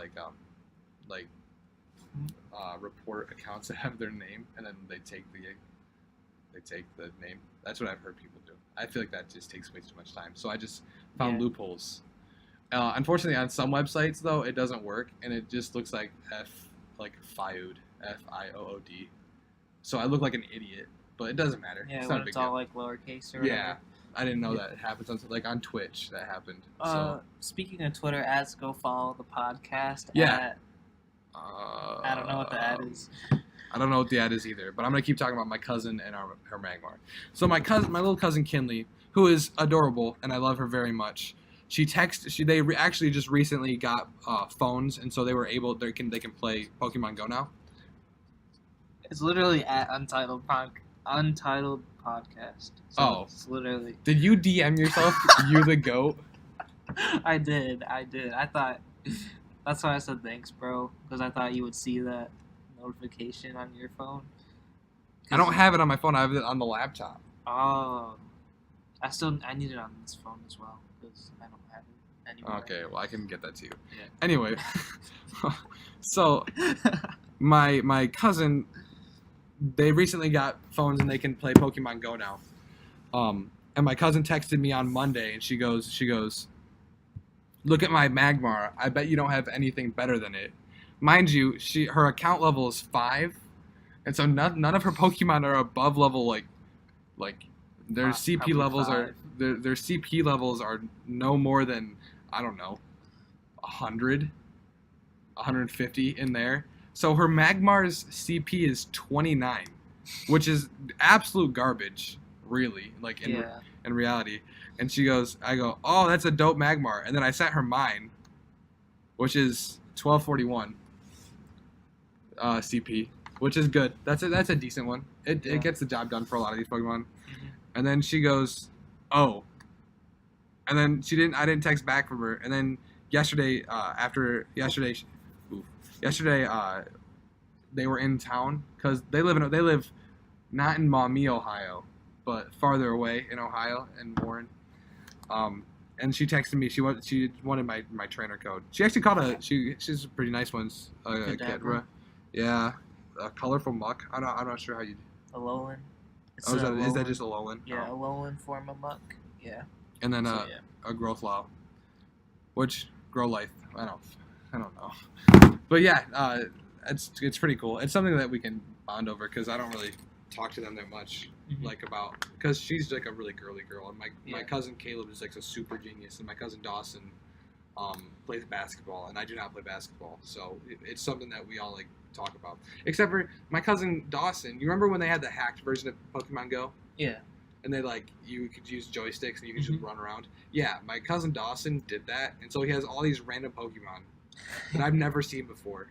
report accounts that have their name and then they take the name. That's what I've heard people do. I feel like that just takes way too much time. So I just found loopholes. Unfortunately, on some websites though, it doesn't work and it just looks like FIOOD, FIOOD. So I look like an idiot, but it doesn't matter. Yeah, it's when not a big it's all deal. lowercase or whatever. Yeah. I didn't know that it happens on like on Twitch. That happened. So Speaking of Twitter ads, go follow the podcast. Yeah. I don't know what the ad is. I don't know what the ad is either, but I'm gonna keep talking about my cousin and her Magmar. So my little cousin Kinley, who is adorable and I love her very much. They actually just recently got phones, and so they can play Pokemon Go now. It's literally at Untitled podcast. So it's literally. Did you DM yourself? You the goat. I did. I thought that's why I said thanks, bro, because I thought you would see that notification on your phone. I don't have it on my phone. I have it on the laptop. Oh, I need it on this phone as well because I don't have it anymore. Okay, well I can get that to you. Yeah. Anyway, so my cousin, they recently got phones and they can play Pokemon Go now. And my cousin texted me on Monday and she goes, look at my Magmar. I bet you don't have anything better than it. Mind you, her account level is 5, and so none of her Pokemon are above level like their CP levels 5. are their CP levels are no more than, I don't know, 100, 150 in there. So her Magmar's CP is 29, which is absolute garbage, really, like in reality. And I go, oh, that's a dope Magmar. And then I sent her mine, which is 1241 CP, which is good. That's a decent one. It gets the job done for a lot of these Pokemon. Mm-hmm. And then she goes, oh. And then I didn't text back from her. And then yesterday, they were in town because they live not in Maumee, Ohio, but farther away in Ohio, in Warren. And she texted me. She wanted my trainer code. She actually called she's pretty nice ones. Yeah, a colorful muck. I'm not sure how you. Alolan. Is that just Alolan? Yeah, Alolan form of muck. Yeah. And then a Growthlow, which Growlithe. I don't know. But yeah, it's pretty cool. It's something that we can bond over because I don't really talk to them that much, because she's like a really girly girl, and my cousin Caleb is like a super genius, and my cousin Dawson plays basketball, and I do not play basketball, so it's something that we all like talk about. Except for my cousin Dawson. You remember when they had the hacked version of Pokemon Go? Yeah. And they you could use joysticks and you could just run around. Yeah, my cousin Dawson did that, and so he has all these random Pokemon that I've never seen before,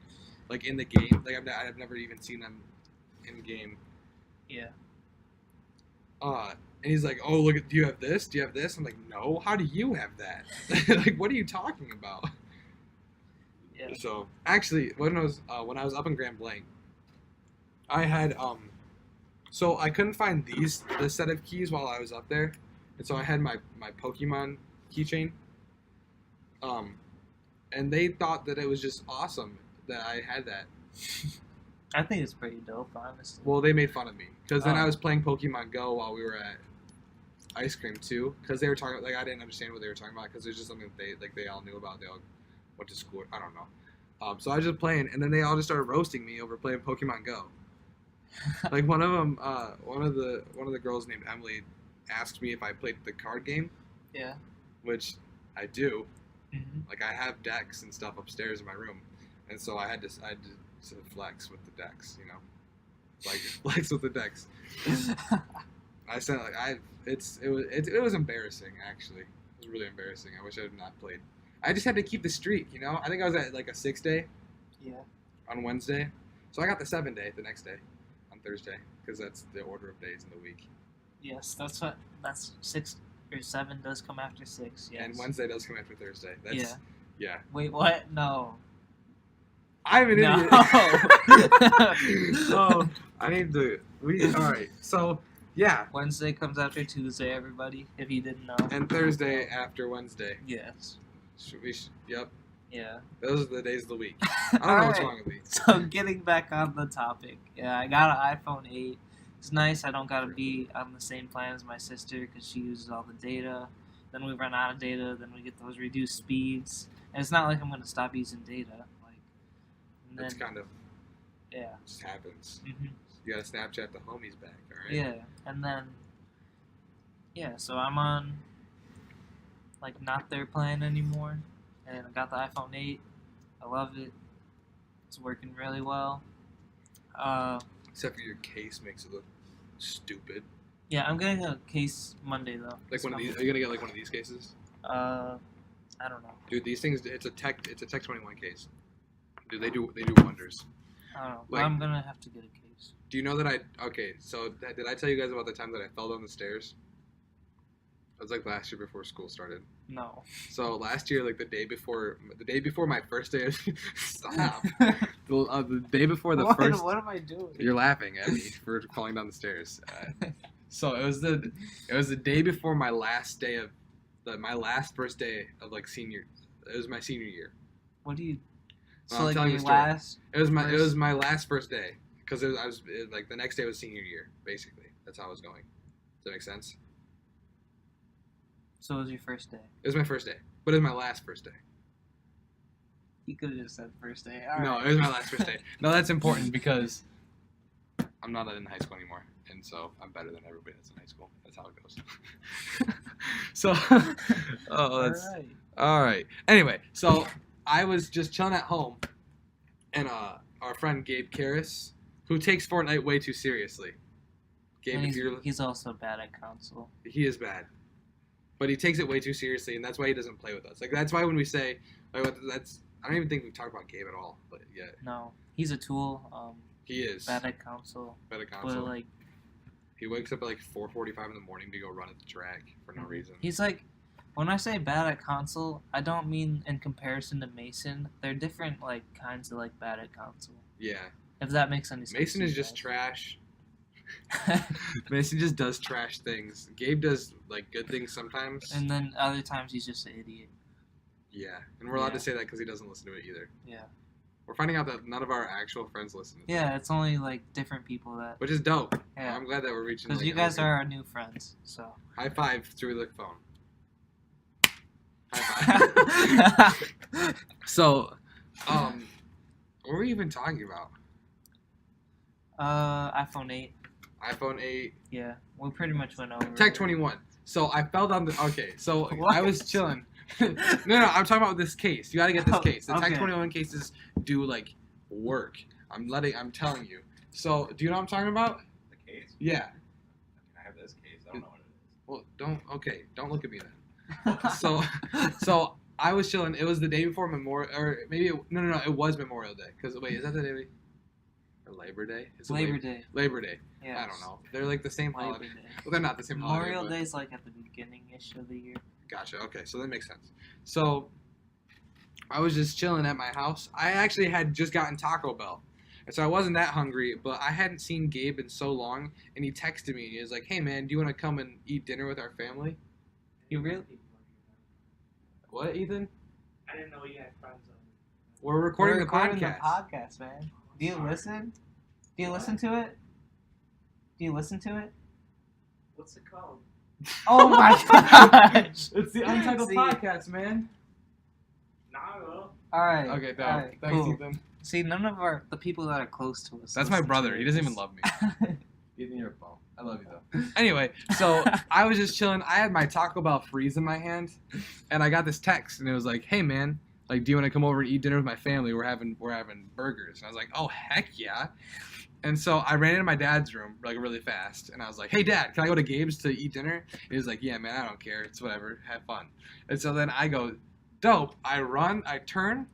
like in the game. Like I've never even seen them in game. Yeah. And he's like, "Oh, look! Do you have this? Do you have this?" I'm like, "No. How do you have that? Like, what are you talking about?" Yeah. So actually, when I was up in Grand Blanc, I had so I couldn't find this set of keys while I was up there, and so I had my Pokemon keychain. And they thought that it was just awesome that I had that. I think it's pretty dope, honestly. Well, they made fun of me because then I was playing Pokemon Go while we were at Ice Cream too, because they were talking I didn't understand what they were talking about because it's just something that they all knew about. They all went to school. I don't know. So I was just playing, and then they all just started roasting me over playing Pokemon Go. Like one of them, one of the girls named Emily asked me if I played the card game. Yeah. Which I do. Mm-hmm. Like I have decks and stuff upstairs in my room, and so I had to flex with the decks, like flex with the decks. I said it was embarrassing actually. It was really embarrassing. I wish I had not played. I just had to keep the streak, I think I was at like a 6 day. Yeah. On Wednesday, so I got the 7 day the next day, on Thursday, because that's the order of days in the week. Yes, that's 6 or 7 does come after 6. Yes. And Wednesday does come after Thursday. Yeah. Wait, what? No. I'm an idiot. Oh. I need to. All right. So, yeah. Wednesday comes after Tuesday, everybody, if you didn't know. And Thursday after Wednesday. Yes. Yep. Yeah. Those are the days of the week. I don't know what's wrong with me. So, getting back on the topic. Yeah, I got an iPhone 8. It's nice. I don't got to be on the same plan as my sister because she uses all the data. Then we run out of data. Then we get those reduced speeds. And it's not like I'm going to stop using data. That's kind of just happens. Mm-hmm. You gotta Snapchat the homies back, all right? Yeah, and then Yeah, so I'm on like not their plan anymore, and I got the iPhone 8. I love it. It's working really well. Except for your case makes it look stupid. Yeah, I'm getting a case Monday though. Like one of these. Are you gonna get like one of these cases? I don't know. Dude, these things. It's a Tech 21 case. Dude, they do wonders. I don't know. Like- But I'm gonna have to get a case. Do you know that so did I tell you guys about the time that I fell down the stairs? It was like last year before school started. No. So last year, like the day before my first day of stop. The day before the first. What am I doing? You're laughing at me for falling down the stairs. So it was the day before my last day of my last first day of like senior. It was my senior year. What do you? No, So I'm like telling your the story. last. It was my last first day because like the next day was senior year basically. That's how it was going. Does that make sense? So it was your first day. It was my first day, but it was my last first day. You could have just said first day. No, it was my last first day. No, that's important because I'm not in high school anymore, and so I'm better than everybody that's in high school. That's how it goes. So, that's Alright. all right. Anyway, so I was just chilling at home, and our friend Gabe Karras, who takes Fortnite way too seriously. Gabe, And he's also bad at console. he is bad, but he takes it way too seriously, and that's why he doesn't play with us. Like that's why when we say like that's I don't even think we've talked about Gabe at all, but yeah, No, he's a tool. he is Bad at console. bad at console. But like He wakes up at like 4:45 in the morning to go run at the track for no reason. he's like, when I say bad at console, I don't mean in comparison to Mason. They're different like kinds of like bad at console. Yeah, If that makes any sense. Mason to is you just guys. trash. Mason just does trash things. Gabe does like good things sometimes. And then other times he's just an idiot. Yeah, and we're allowed Yeah. to say that because he doesn't listen to it either. Yeah. We're finding out that none of our actual friends listen to it. Yeah, it's only like different people that. Which is dope. Yeah. I'm glad that we're reaching. Because like, you guys other are our new friends, so. people. High five through the phone. High five. So, what were we even talking about? iPhone 8. iPhone 8. Yeah, we pretty much went over. Tech it. 21. So I fell down the. Okay, so What? I was chilling. no, I'm talking about this case. You got to get this Oh, case. The Tech okay. 21 cases do like work. I'm telling you. So, do you know what I'm talking about? The case? Yeah. I have this case. I don't know what it is. Well, don't look at me then. So I was chilling. It was the day before Memorial, or maybe no, it was Memorial Day. Cause wait, is that the day or Labor Day? Is it Labor Day. Labor Day. Yeah. I don't know. They're like the same Labor holiday. Day. Well, they're not the same holiday. Memorial but- Day's like at the beginning-ish of the year. Gotcha. Okay, so that makes sense. So I was just chilling at my house. I actually had just gotten Taco Bell, and so I wasn't that hungry. But I hadn't seen Gabe in so long, and he texted me. He was like, "Hey man, do you want to come and eat dinner with our family?" You really? What, Ethan? I didn't know you had friends on. We're recording, We're the recording podcast. the podcast, man. Do you listen? Do you listen to it? Do you listen to it? What's it called? Oh my gosh! It's the Untitled See? podcast, man. Naruto. Alright. Okay, no, alright, thanks, cool. Ethan. See, none of the people that are close to us. That's my listen to brother. it. He doesn't even love me. Ethan, you're a bum. I love you though. Anyway, so I was just chilling. I had my Taco Bell freeze in my hand, and I got this text, and it was like, "Hey man, like, do you want to come over and eat dinner with my family? We're having burgers." And I was like, "Oh heck yeah!" And so I ran into my dad's room like really fast, and I was like, "Hey dad, can I go to Gabe's to eat dinner?" And he was like, "Yeah man, I don't care. It's whatever. Have fun." And so then I go, "Dope!" I run, I turn,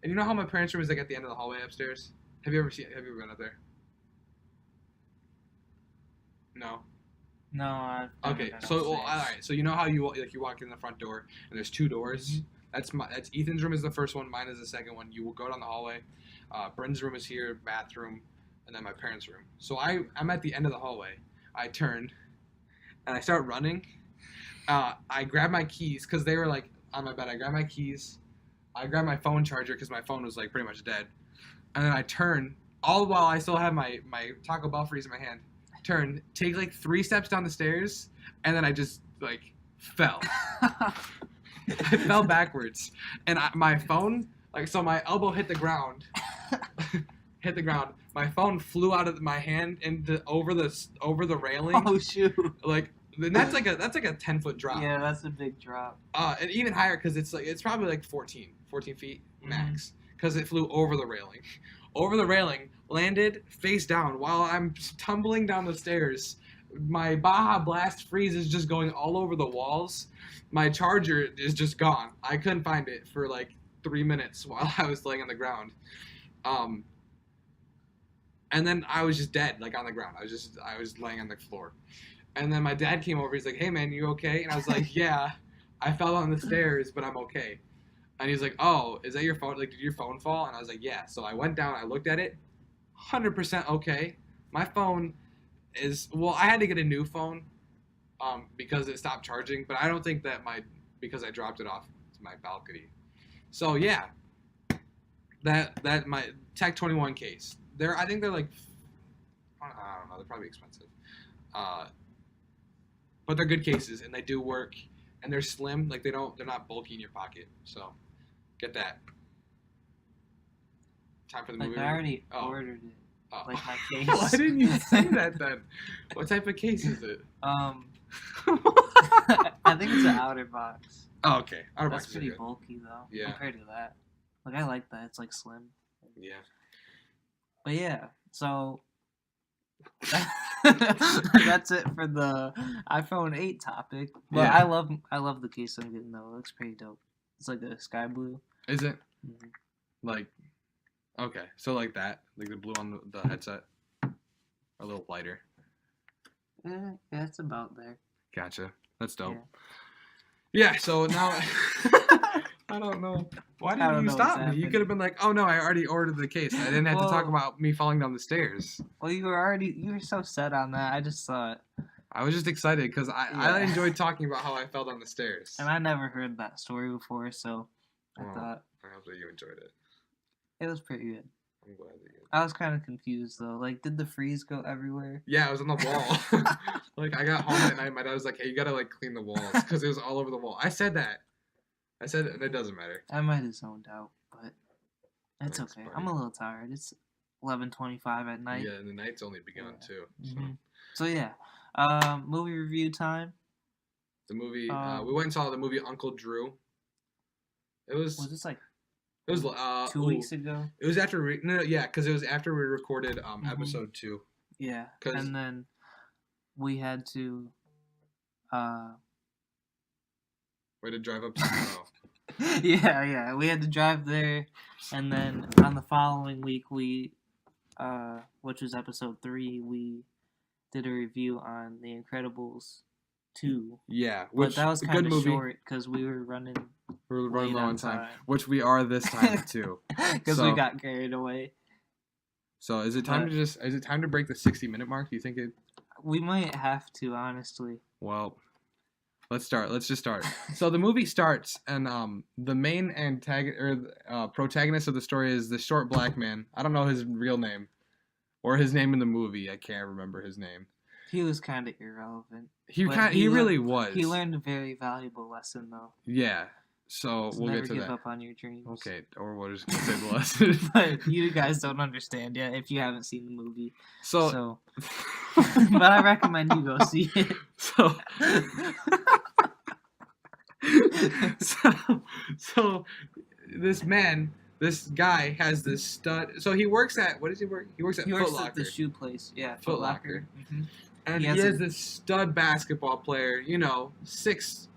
and you know how my parents' room is like at the end of the hallway upstairs? Have you ever been up there? No. No, I. Okay, so all right. So you know how you walk in the front door and there's two doors. Mm-hmm. That's Ethan's room is the first one. Mine is the second one. You will go down the hallway. Brendan's room is here, bathroom, and then my parents' room. So I'm at the end of the hallway. I turn, and I start running. I grab my keys because they were like on my bed. I grab my keys. I grab my phone charger because my phone was like pretty much dead. And then I turn, all while I still have my Taco Bell freeze in my hand. Turn, take like 3 steps down the stairs, and then I just like fell. I fell backwards, and my phone, like, so my elbow hit the ground. Hit the ground. My phone flew out of my hand into over the railing. Oh shoot! Like Then that's like a 10-foot drop. Yeah, that's a big drop. And even higher because it's probably like 14 feet max because it flew over the railing. Over the railing, landed face down while I'm tumbling down the stairs. My Baja Blast freeze is just going all over the walls. My charger is just gone. I couldn't find it for like 3 minutes while I was laying on the ground. And then I was just dead, like on the ground. I was laying on the floor. And then my dad came over. He's like, "Hey man, you okay?" And I was like, "Yeah, I fell on the stairs, but I'm okay." And he's like, "Oh, is that your phone? Like, did your phone fall?" And I was like, "Yeah." So I went down. I looked at it. 100% okay. My phone is I had to get a new phone, because it stopped charging. But I don't think that because I dropped it off to my balcony. So yeah, that my Tech 21 case. I think they're like, I don't know. They're probably expensive. But they're good cases and they do work and they're slim. Like they're not bulky in your pocket. So get that. Time for the movie. I already ordered it. Like my case. Why didn't you say that then? What type of case is it? I think it's an outer box. Oh, okay. Outer That's box pretty good. bulky though. Yeah. Compared to that. Like I like that. It's like slim. Yeah. But yeah, so that's it for the iPhone 8 topic. But Yeah. I love the case I'm getting though. It looks pretty dope. It's like a sky blue. Is it? Mhm. Like, okay. So like that. Like the blue on the headset. A little lighter. Yeah, it's about there. Gotcha. That's dope. Yeah. Yeah, so now I don't know. Why I didn't don't you know stop what's me? You could have been like, "Oh no, I already ordered the case. I didn't have to talk Well- about me falling down the stairs." Well, you were so set on that. I just thought, I was just excited because I Yeah. enjoyed talking about how I fell down the stairs. and I never heard that story before, so I Well, thought I hope that you enjoyed it. it was pretty good. I'm glad that you. I was kind of confused though. Like, did the freeze go everywhere? Yeah, I was on the wall. Like I got home at night. My dad was like, "Hey, you gotta like clean the walls because it was all over the wall." I said that. It doesn't matter. I might have zoned out, but it's Thanks, okay. buddy. I'm a little tired. It's 11:25 at night. Yeah, and the night's only begun Yeah. too. So Mhm. So yeah, movie review time. the movie, Um, we went and saw the movie Uncle Drew. It was Was this like 2 ooh, weeks ago? It was after because it was after we recorded Mhm. episode 2. Yeah, 'Cause- and then we had to. We had to drive up to tomorrow. Yeah, we had to drive there, and then on the following week we, which was episode 3, we did a review on The Incredibles 2. Yeah, But which that was a kind good of movie. short because we were running We're running late low on on time, time. which we are this time too. because So- we got carried away. So is it time But- is it time to break the 60-minute mark? Do you think it? We might have to, honestly. Well, let's start. Let's just start. So the movie starts, and the main protagonist of the story is the short black man. I don't know his real name, or his name in the movie. I can't remember his name. He was kind of irrelevant. He But he he really was. He learned a very valuable lesson, though. Yeah. So Just we'll never get to give that. up on your dreams. Okay, or we'll just say the lesson. But you guys don't understand yet if you haven't seen the movie. So, So, but I recommend you go see it. so, so this guy has this stud. So he works at, what does he work? He works at He Foot works Locker. at the shoe place. Yeah, Foot Locker. Mm-hmm. And He he has has this stud basketball player, 6'4",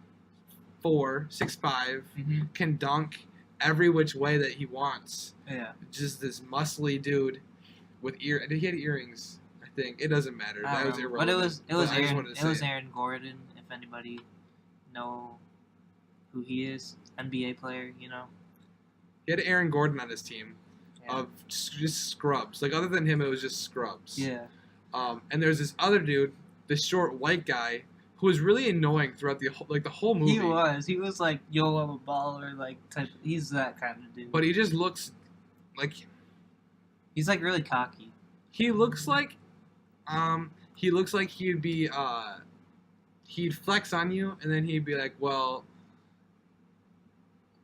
6'5", Mm-hmm. can dunk every which way that he wants. Yeah. Just this muscly dude with Did he have earrings? I think it doesn't matter. I That don't was know. irrelevant. But it was I just Aaron. wanted to It was say Aaron Gordon. If anybody know who he is, NBA player. He had Aaron Gordon on his team Yeah. of just scrubs. Like other than him, it was just scrubs. Yeah. And there's this other dude, this short white guy, who was really annoying throughout the whole movie. He was like, yo, I'm a baller, like type. He's that kind of dude. But he just looks like He's like really cocky. he looks like he'd be he'd flex on you and then he'd be like, well,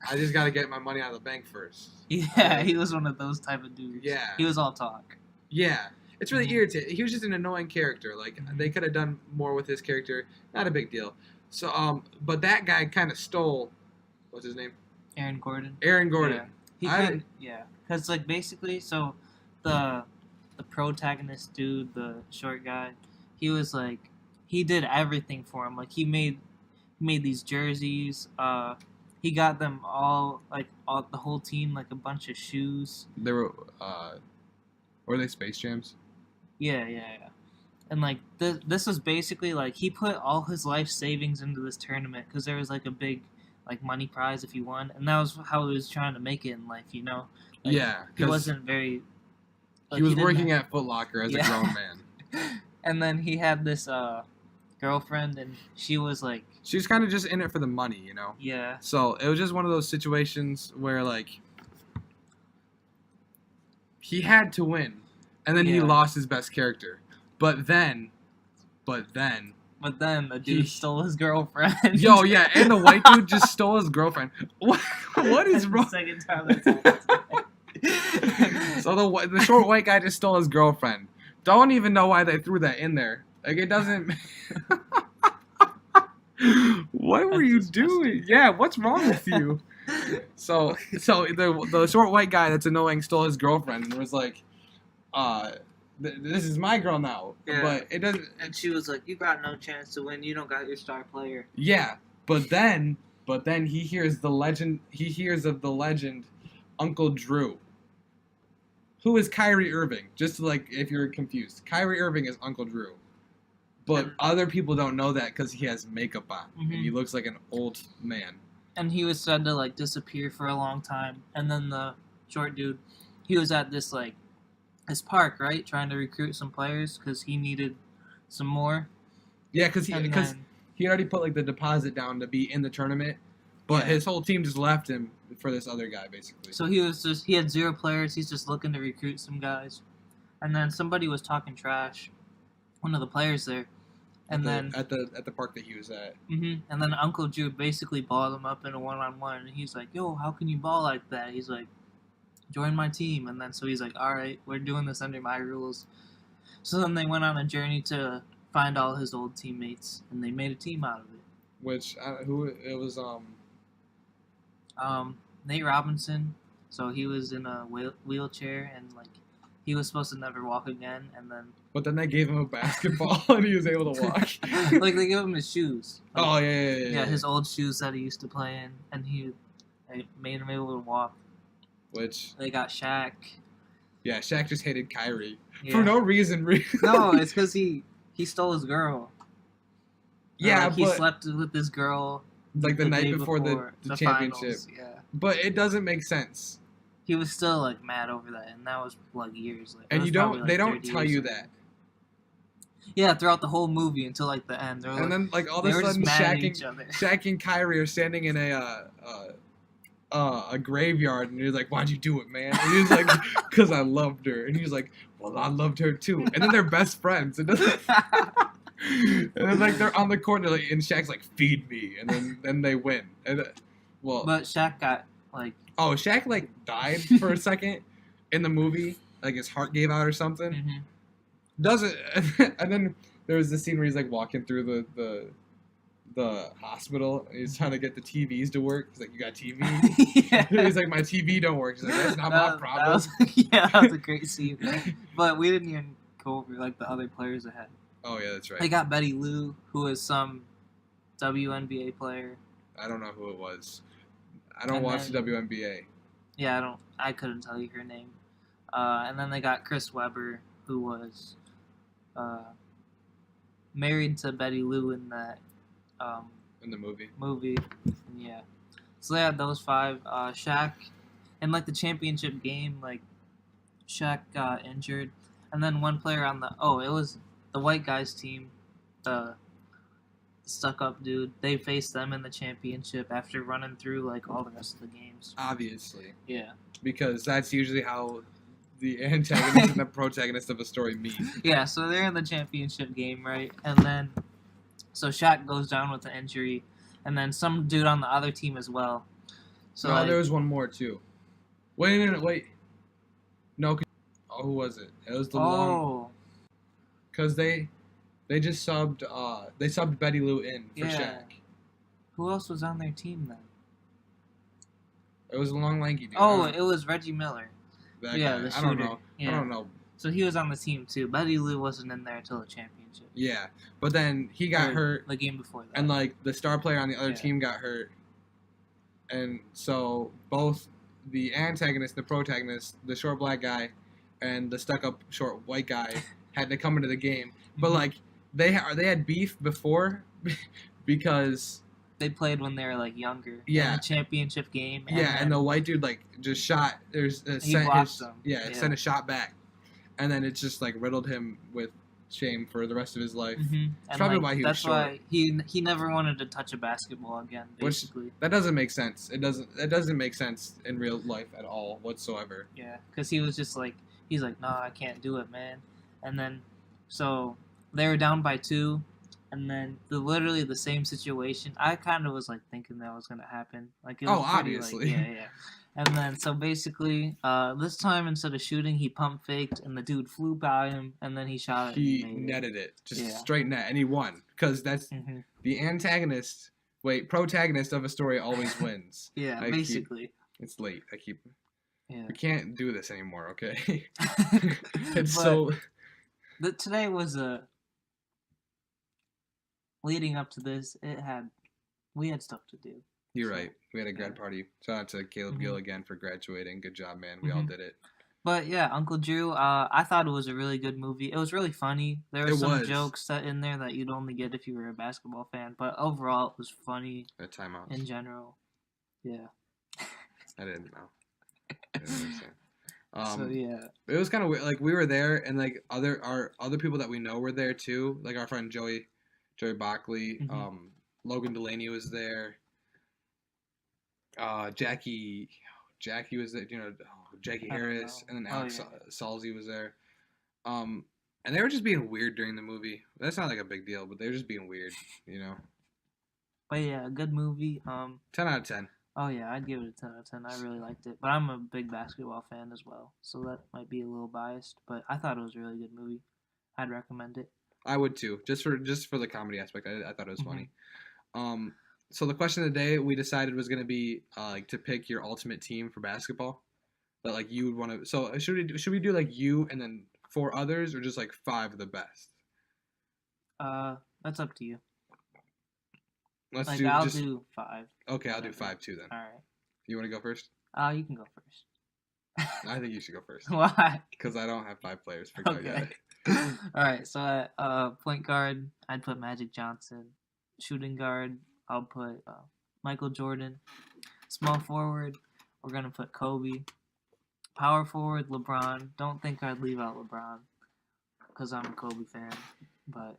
I just gotta get my money out of the bank first. Yeah, he was one of those type of dudes. Yeah. He was all talk. Yeah. It's really Mhm. irritating. He was just an annoying character. Like they could have done more with his character. Not a big deal. So but that guy kind of stole. What's his name? Aaron Gordon. Aaron Gordon. Yeah. He I- could, because like basically, so the protagonist dude, the short guy, he was like, he did everything for him. Like he made these jerseys. He got them all the whole team like a bunch of shoes. They were they Space Jams? Yeah. And like this was basically like he put all his life savings into this tournament because there was like a big like money prize if he won, and that was how he was trying to make it in life. You know. Like, Yeah, he wasn't very. He was didn't working have- at Foot Locker as a Yeah. grown man. And then he had this girlfriend, and she was like, She was kind of just in it for the money, you know. yeah, So it was just one of those situations where like he had to win, and then he Yeah. lost his best character. But then, but then the He- dude stole his girlfriend. yo, yeah, and the white dude just stole his girlfriend. What is That's wrong? The second time that's happened. So the short white guy just stole his girlfriend. Don't even know why they threw that in there. Like it doesn't. What were That's you disgusting. doing? Yeah, what's wrong with you? So the short white guy that's annoying stole his girlfriend and was like, this is my girl now. Yeah. But it doesn't. And she was like, "You got no chance to win. You don't got your star player." Yeah, but then he hears the legend. He hears of the legend, Uncle Drew. Who is Kyrie Irving? Just like if you're confused, Kyrie Irving is Uncle Drew. But And- other people don't know that because he has makeup on and Mhm. he looks like an old man. And he was said to like disappear for a long time. And then the short dude, he was at this like this park, right, trying to recruit some players because he needed some more. Yeah, because And because then, he already put like the deposit down to be in the tournament, but Yeah. his whole team just left him for this other guy basically. so he had 0 players. He's just looking to recruit some guys. And then somebody was talking trash, one of the players there. And then at the park that he was at. and then Uncle Drew basically balled him up in a 1-on-1, and he's like, "Yo, how can you ball like that?" He's like, "Join my team." And then so he's like, "All right, we're doing this under my rules." So then they went on a journey to find all his old teammates, and they made a team out of it. Which who it was Nate Robinson, so he was in a wheelchair, and like he was supposed to never walk again, and then but then they gave him a basketball and he was able to walk. like they gave him his shoes. Like, Oh yeah. yeah, his old shoes that he used to play in, and they made him able to walk. Which They got Shaq. yeah, Shaq just hated Kyrie Yeah. for no reason. No, it's because he stole his girl. Yeah, Like, he but slept with this girl like the night day before the championship. finals. Yeah, But it doesn't make sense. he was still like mad over that, and that was like years. Like, that And was you probably, don't like, they don't 30 tell years you ago. that. Yeah, throughout the whole movie until like the end. They're And like, then like all of they a were just sudden mad at Shaq each other. Shaq and Kyrie are standing in a graveyard, and he's like, "Why'd you do it, man?" And he's like, "Cause I loved her." And he's like, "Well, I loved her too." And then they're best friends. And then like they're on the court, and, and Shaq's like, "Feed me," and then they win. And But Shaq got like, Shaq like died for a second in the movie, like his heart gave out or something. mhm. Doesn't and then there was this scene where he's like walking through the hospital and he's trying to get the TVs to work. He's like, "You got TV?" Yeah. He's like, "My TV don't work." He's like, "That's not my problem." Yeah, that was a great scene. But we didn't even go over like the other players that had. Oh yeah, that's They right. got Betty Lou, who is some WNBA player. I don't know who it was. I don't And watch then- the WNBA. Yeah, I couldn't tell you her name. And then they got Chris Webber, who was married to Betty Lou in that In the movie. movie. Yeah. So they had those 5. Shaq, in like the championship game, like Shaq got injured, and then one player on it was the white guys team, the stuck-up dude. They faced them in the championship after running through like all the rest of the games. Obviously. Yeah. Because that's usually how the antagonist and the protagonist of a story meet. Yeah, so they're in the championship game, right? And then, so Shaq goes down with the injury, and then some dude on the other team as well. So No, like, there was one more too. Wait. No. who was it? It was the long Oh, because they just subbed Betty Lou in for Yeah. Shaq. who else was on their team then? It was a long lanky dude. Oh, it was Reggie Miller. that yeah, guy. the I don't shooter. know. Yeah. I don't know. So he was on the team too. Betty Lou wasn't in there until the championship. Yeah, but then he got Or hurt, the game before that. and like the star player on the other Yeah. team got hurt, and so both the antagonist, and the protagonist, the short black guy, and the stuck-up short white guy had to come into the game. But Mhm. like they had beef before because They played when they were like younger. Yeah. In the championship game. And and the then white dude like just shot. he blocked them. Sent a shot back, and then it just like riddled him with shame for the rest of his life. Mhm. It's probably why he was That's short. why he never wanted to touch a basketball again. Which- Basically. That doesn't make sense. That doesn't make sense in real life at all whatsoever. Yeah, because he was just like, he's like, no, I can't do it, man. And then, so they were down by 2, and then literally the same situation. I kind of was like thinking that was gonna happen. Like, it was pretty, obviously. like, yeah. And then, so basically, this time instead of shooting, he pump faked, and the dude flew by him, and then he shot it. He and made netted it, just Yeah. straight net, and he won because that's Mhm. the protagonist of a story always wins. Yeah, I keep- basically. It's late. Yeah. We can't do this anymore, okay? But so today was leading up to this. We had stuff to do. you're so, right. We had a grad yeah. party. Shout out to Caleb Mhm. Gill again for graduating. Good job, man. We all Mhm. did it. But yeah, Uncle Drew. I thought it was a really good movie. It was really funny. There were It some was. jokes set in there that you'd only get if you were a basketball fan. But overall, it was funny At timeouts. in general. Yeah. I didn't know. I didn't understand. So yeah. It was kind of weird. Like we were there, and like other people that we know were there too. Like our friend Joey Bockley, Mhm. Logan Delaney was there. Jackie was there. Jackie I don't Harris, know. and then Oh, Alex yeah. Salzy was there. And they were just being weird during the movie. That's not like a big deal, but they were just being weird. But yeah, good movie. 10 out of 10. Oh yeah, I'd give it a 10 out of 10. I really liked it. But I'm a big basketball fan as well, so that might be a little biased. But I thought it was a really good movie. I'd recommend it. I would too, just for the comedy aspect. I thought it was Mhm. funny. So the question of the day we decided was going to be like to pick your ultimate team for basketball that like you would want to. So should we do like you and then 4 others, or just like 5 of the best? That's up to you. Let's Like do I'll just do 5. okay. I'll do 5 too then. All right. You want to go first? You can go first. I think you should go first Why? because I don't have 5 players figured out Okay. yet. All right. So at point guard, I'd put Magic Johnson. Shooting guard, I'll put Michael Jordan. Small forward, we're gonna put Kobe. Power forward, LeBron. Don't think I'd leave out LeBron because I'm a Kobe fan, but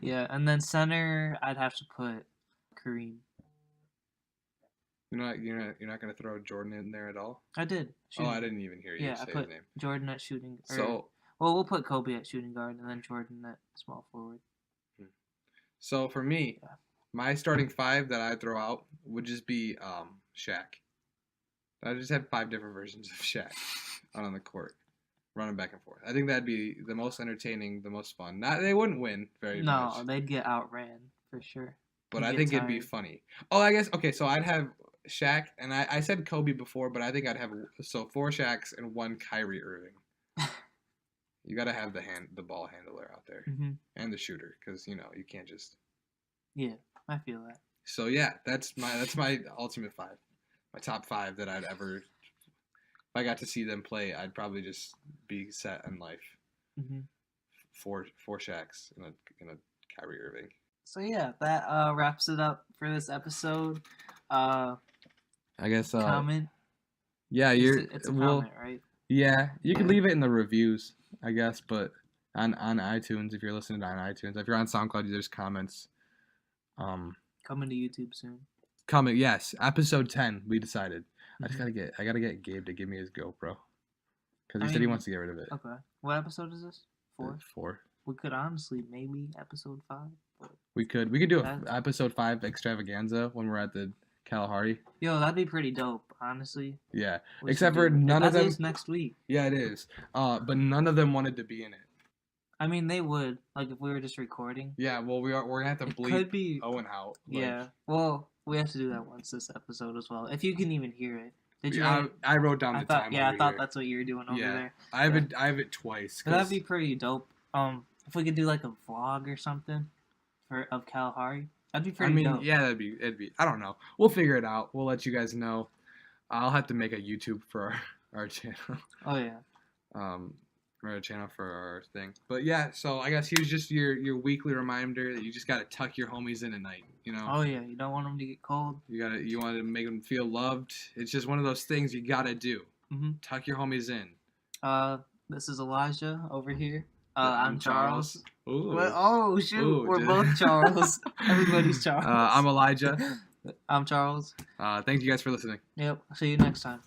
yeah. And then center, I'd have to put Kareem. You're not gonna throw Jordan in there at all? I did. Oh, I didn't even hear you Yeah, say I his put name. Jordan at shooting. So Well, we'll put Kobe at shooting guard and then Jordan at small forward. So for me, Yeah. my starting 5 that I throw out would just be Shaq. I just had 5 different versions of Shaq out on the court, running back and forth. I think that'd be the most entertaining, the most fun. They wouldn't win very No, much, they'd get outran for sure. but They'd I get think it'd be tired. funny. Oh, I guess okay. So I'd have Shaq, and I said Kobe before, but I think I'd have 4 Shaqs and 1 Kyrie Irving. You gotta have the ball handler out there Hmm. and the shooter, because you can't just. Yeah, I feel that. So yeah, that's my ultimate 5, my top 5 that I'd ever. If I got to see them play, I'd probably just be set in life. Hmm. 4 Shaqs and a Kyrie Irving. So yeah, that wraps it up for this episode. I guess. Comment. Yeah, It's a comment, right? Yeah, you can Yeah. leave it in the reviews, I guess, but on iTunes, if you're listening on iTunes, if you're on SoundCloud, there's comments. Coming to YouTube soon. Comment, yes, episode 10. We decided. I Mhm. gotta get Gabe to give me his GoPro because I he said he mean, wants to get rid of it. Okay. What episode is this? 4? 4. We could honestly maybe episode 5. But... We could do That- episode 5 extravaganza when we're at the Kalahari. Yo, that'd be pretty dope. honestly. Yeah. We Except should for do it. none of That them. is next week. Yeah, it is. But none of them wanted to be in it. I mean, they would, like, if we were just recording. Yeah, well, we're gonna have to It bleep could be. Owen out. Like, Yeah. Well, we have to do that once this episode as well. If you can even hear it. Did you? I wrote down I the thought. time. Yeah, I over thought here. that's what you were doing over Yeah. there. I have it twice. But that'd be pretty dope. If we could do like a vlog or something of Kalahari, that'd be pretty dope. Yeah, it'd be. I don't know. We'll figure it out. We'll let you guys know. I'll have to make a YouTube for our channel. Oh yeah. For our channel for our thing. But yeah, so I guess here's just your weekly reminder that you just gotta tuck your homies in at night. You know. Oh yeah, you don't want them to get cold. You want to make them feel loved. It's just one of those things you gotta do. Mm-hmm. Tuck your homies in. This is Elijah over here. Yeah, I'm Charles. Ooh. What? Oh shoot, Ooh, we're both Charles. Everybody's Charles. I'm Elijah. I'm Charles. Thank you guys for listening. Yep. See you next time.